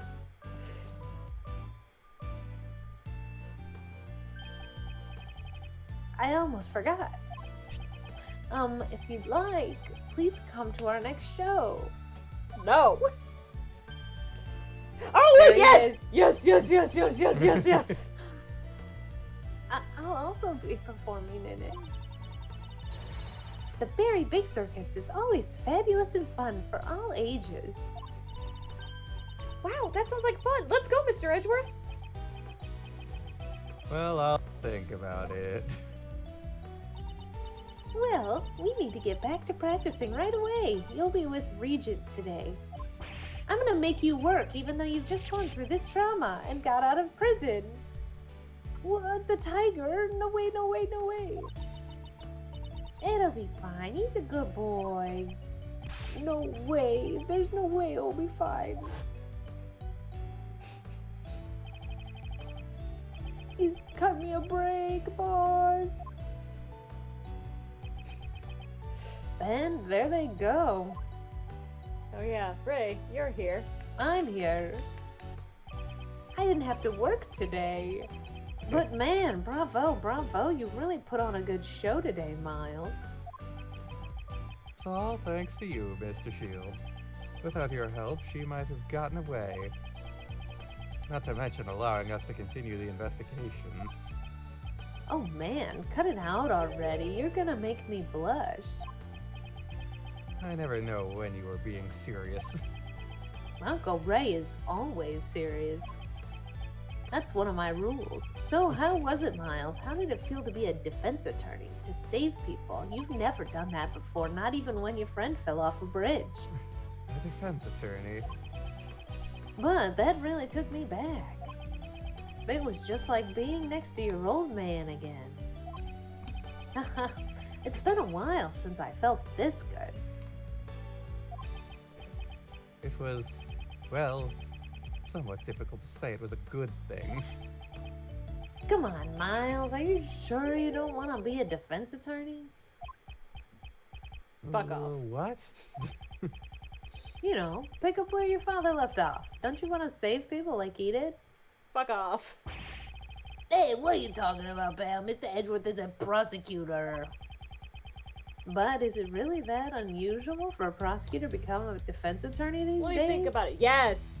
I almost forgot. If you'd like, please come to our next show. No. Oh There wait, he yes! is. Yes. I'll also be performing in it. The Berry Big Circus is always fabulous and fun for all ages. Wow, that sounds like fun. Let's go, Mr. Edgeworth. Well, I'll think about it. Well, we need to get back to practicing right away. You'll be with Regent today. I'm gonna make you work even though you've just gone through this trauma and got out of prison. What? The tiger? No way, no way, no way. It'll be fine. He's a good boy. No way. There's no way it'll be fine. He's cut me a break, boss. And there they go. Oh yeah, Ray, you're here. I'm here. I didn't have to work today. But man, bravo, bravo. You really put on a good show today, Miles. It's all thanks to you, Mr. Shields. Without your help, she might have gotten away. Not to mention allowing us to continue the investigation. Oh man, cut it out already. You're gonna make me blush. I never know when you are being serious. Uncle Ray is always serious. That's one of my rules. So how was it, Miles? How did it feel to be a defense attorney, to save people? You've never done that before, not even when your friend fell off a bridge. A defense attorney. But that really took me back. It was just like being next to your old man again. Haha, it's been a while since I felt this good. It was, well, somewhat difficult to say it was a good thing. Come on, Miles, are you sure you don't want to be a defense attorney? Fuck off. What? You know, pick up where your father left off. Don't you want to save people like he did? Fuck off. Hey, what are you talking about, pal? Mr. Edgeworth is a prosecutor. But is it really that unusual for a prosecutor to become a defense attorney these What do days? you think about it? Yes.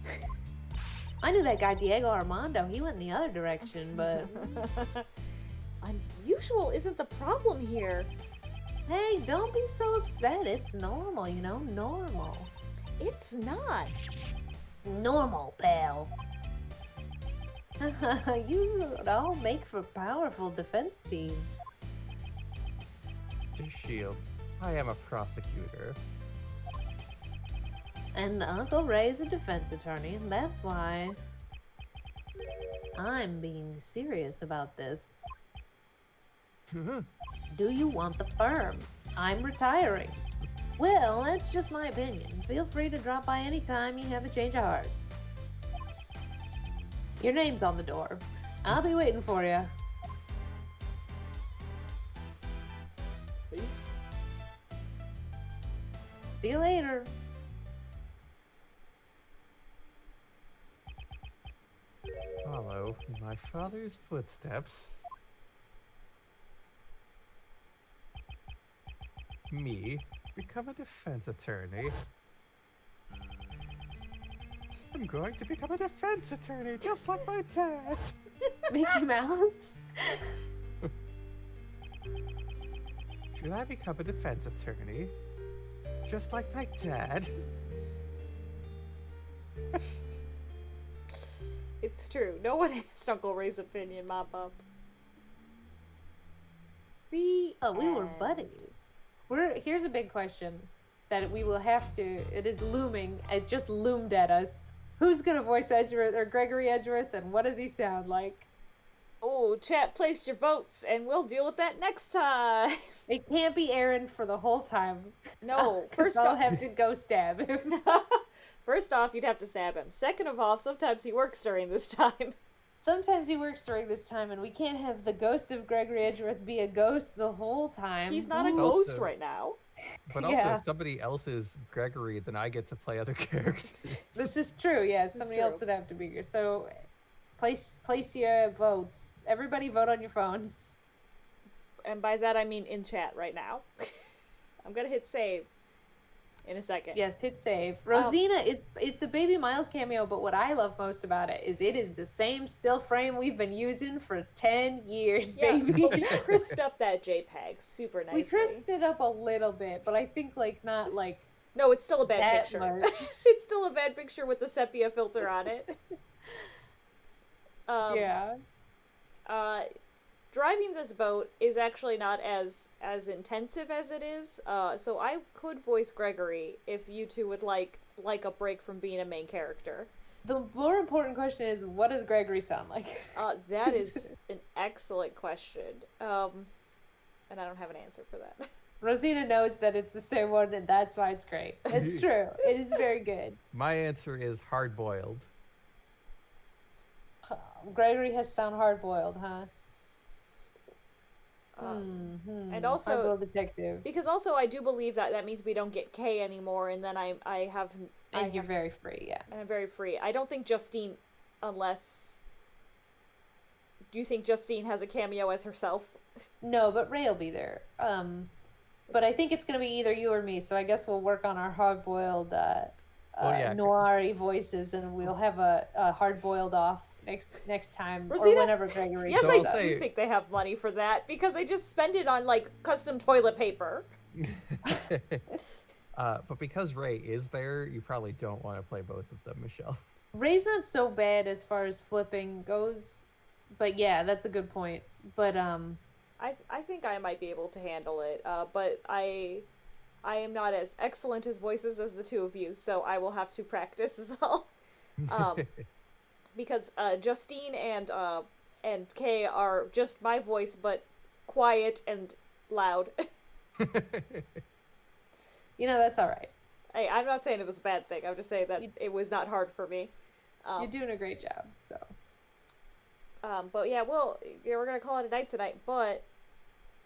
I knew that guy Diego Armando. He went in the other direction, but Unusual isn't the problem here. Hey, don't be so upset. It's normal, normal. It's not. Normal, pal. You would all make for a powerful defense team. To Shield, I am a prosecutor. And Uncle Ray's a defense attorney, and that's why I'm being serious about this. Do you want the firm? I'm retiring. Well, that's just my opinion. Feel free to drop by anytime you have a change of heart. Your name's on the door. I'll be waiting for you. Peace. See you later. Follow my father's footsteps. Me, become a defense attorney. I'm going to become a defense attorney, just like my dad. Mickey Mouse? Should I become a defense attorney, just like my dad? It's true. No one asked Uncle Ray's opinion, Mop Up. We were buddies. Here's a big question that we will have to. It is looming. It just loomed at us. Who's gonna voice Edgeworth or Gregory Edgeworth, and what does he sound like? Oh, chat, place your votes, and we'll deal with that next time. It can't be Aaron for the whole time. No, First I'll have to go stab him. First off, you'd have to stab him. Second of all, sometimes he works during this time. Sometimes he works during this time, and we can't have the ghost of Gregory Edgeworth be a ghost the whole time. He's not a Ooh. ghost Also- right now. But also, Yeah. if somebody else is Gregory, then I get to play other characters. This is true, yeah. This is Somebody true. else would have to be here. So, place your votes. Everybody vote on your phones. And by that I mean in chat right now. I'm gonna hit save in a second. Yes, hit save. Rosina, it's the Baby Miles cameo, but what I love most about it is the same still frame we've been using for 10 years, Yeah, baby. but we crisped up that JPEG super nicely. We crisped it up a little bit, but I think not No, it's still a bad that picture. much. It's still a bad picture with the sepia filter on it. Yeah. Driving this boat is actually not as intensive as it is. So I could voice Gregory if you two would like a break from being a main character. The more important question is, what does Gregory sound like? That is an excellent question. And I don't have an answer for that. Rosina knows that it's the same one, and that's why it's great. It's true. It is very good. My answer is hard-boiled. Gregory has sound hard-boiled, huh? And also, Hard-boiled detective. because also I do believe that means we don't get K anymore, and then I have And you're very free, yeah. and I'm very free. I don't think Justine, unless. Do you think Justine has a cameo as herself? No, but Ray will be there. But I think it's gonna be either you or me, so I guess we'll work on our hard-boiled, yeah. noir-y voices, and we'll have a hard-boiled off next time, or Rosina? whenever Gregory Yes, So I shows I'll up. do say- think they have money for that because they just spend it on like custom toilet paper. But because Ray is there, you probably don't want to play both of them, Michelle. Ray's not so bad as far as flipping goes, but yeah, that's a good point. But I think I might be able to handle it, but I am not as excellent as voices as the two of you, so I will have to practice as well. Because Justine and Kay are just my voice, but quiet and loud. that's all right. Hey, I'm not saying it was a bad thing. I'm just saying that it was not hard for me. You're doing a great job. So But yeah, we're gonna call it a night tonight. But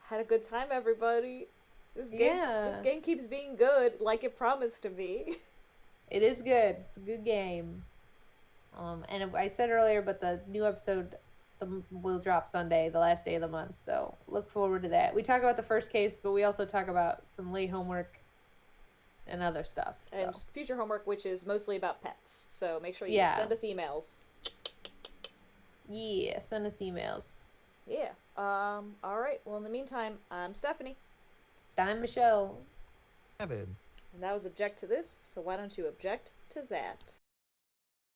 had a good time, everybody. This game keeps being good, like it promised to be. it is good. It's a good game. And I said earlier, but the new episode will drop Sunday, the last day of the month. So look forward to that. We talk about the first case, but we also talk about some late homework and other stuff. So. And future homework, which is mostly about pets. So make sure you Yeah. send us emails. Yeah, send us emails. Yeah. All right. Well, in the meantime, I'm Stephanie. Dime Michelle. Kevin. And that was object to this, so why don't you object to that?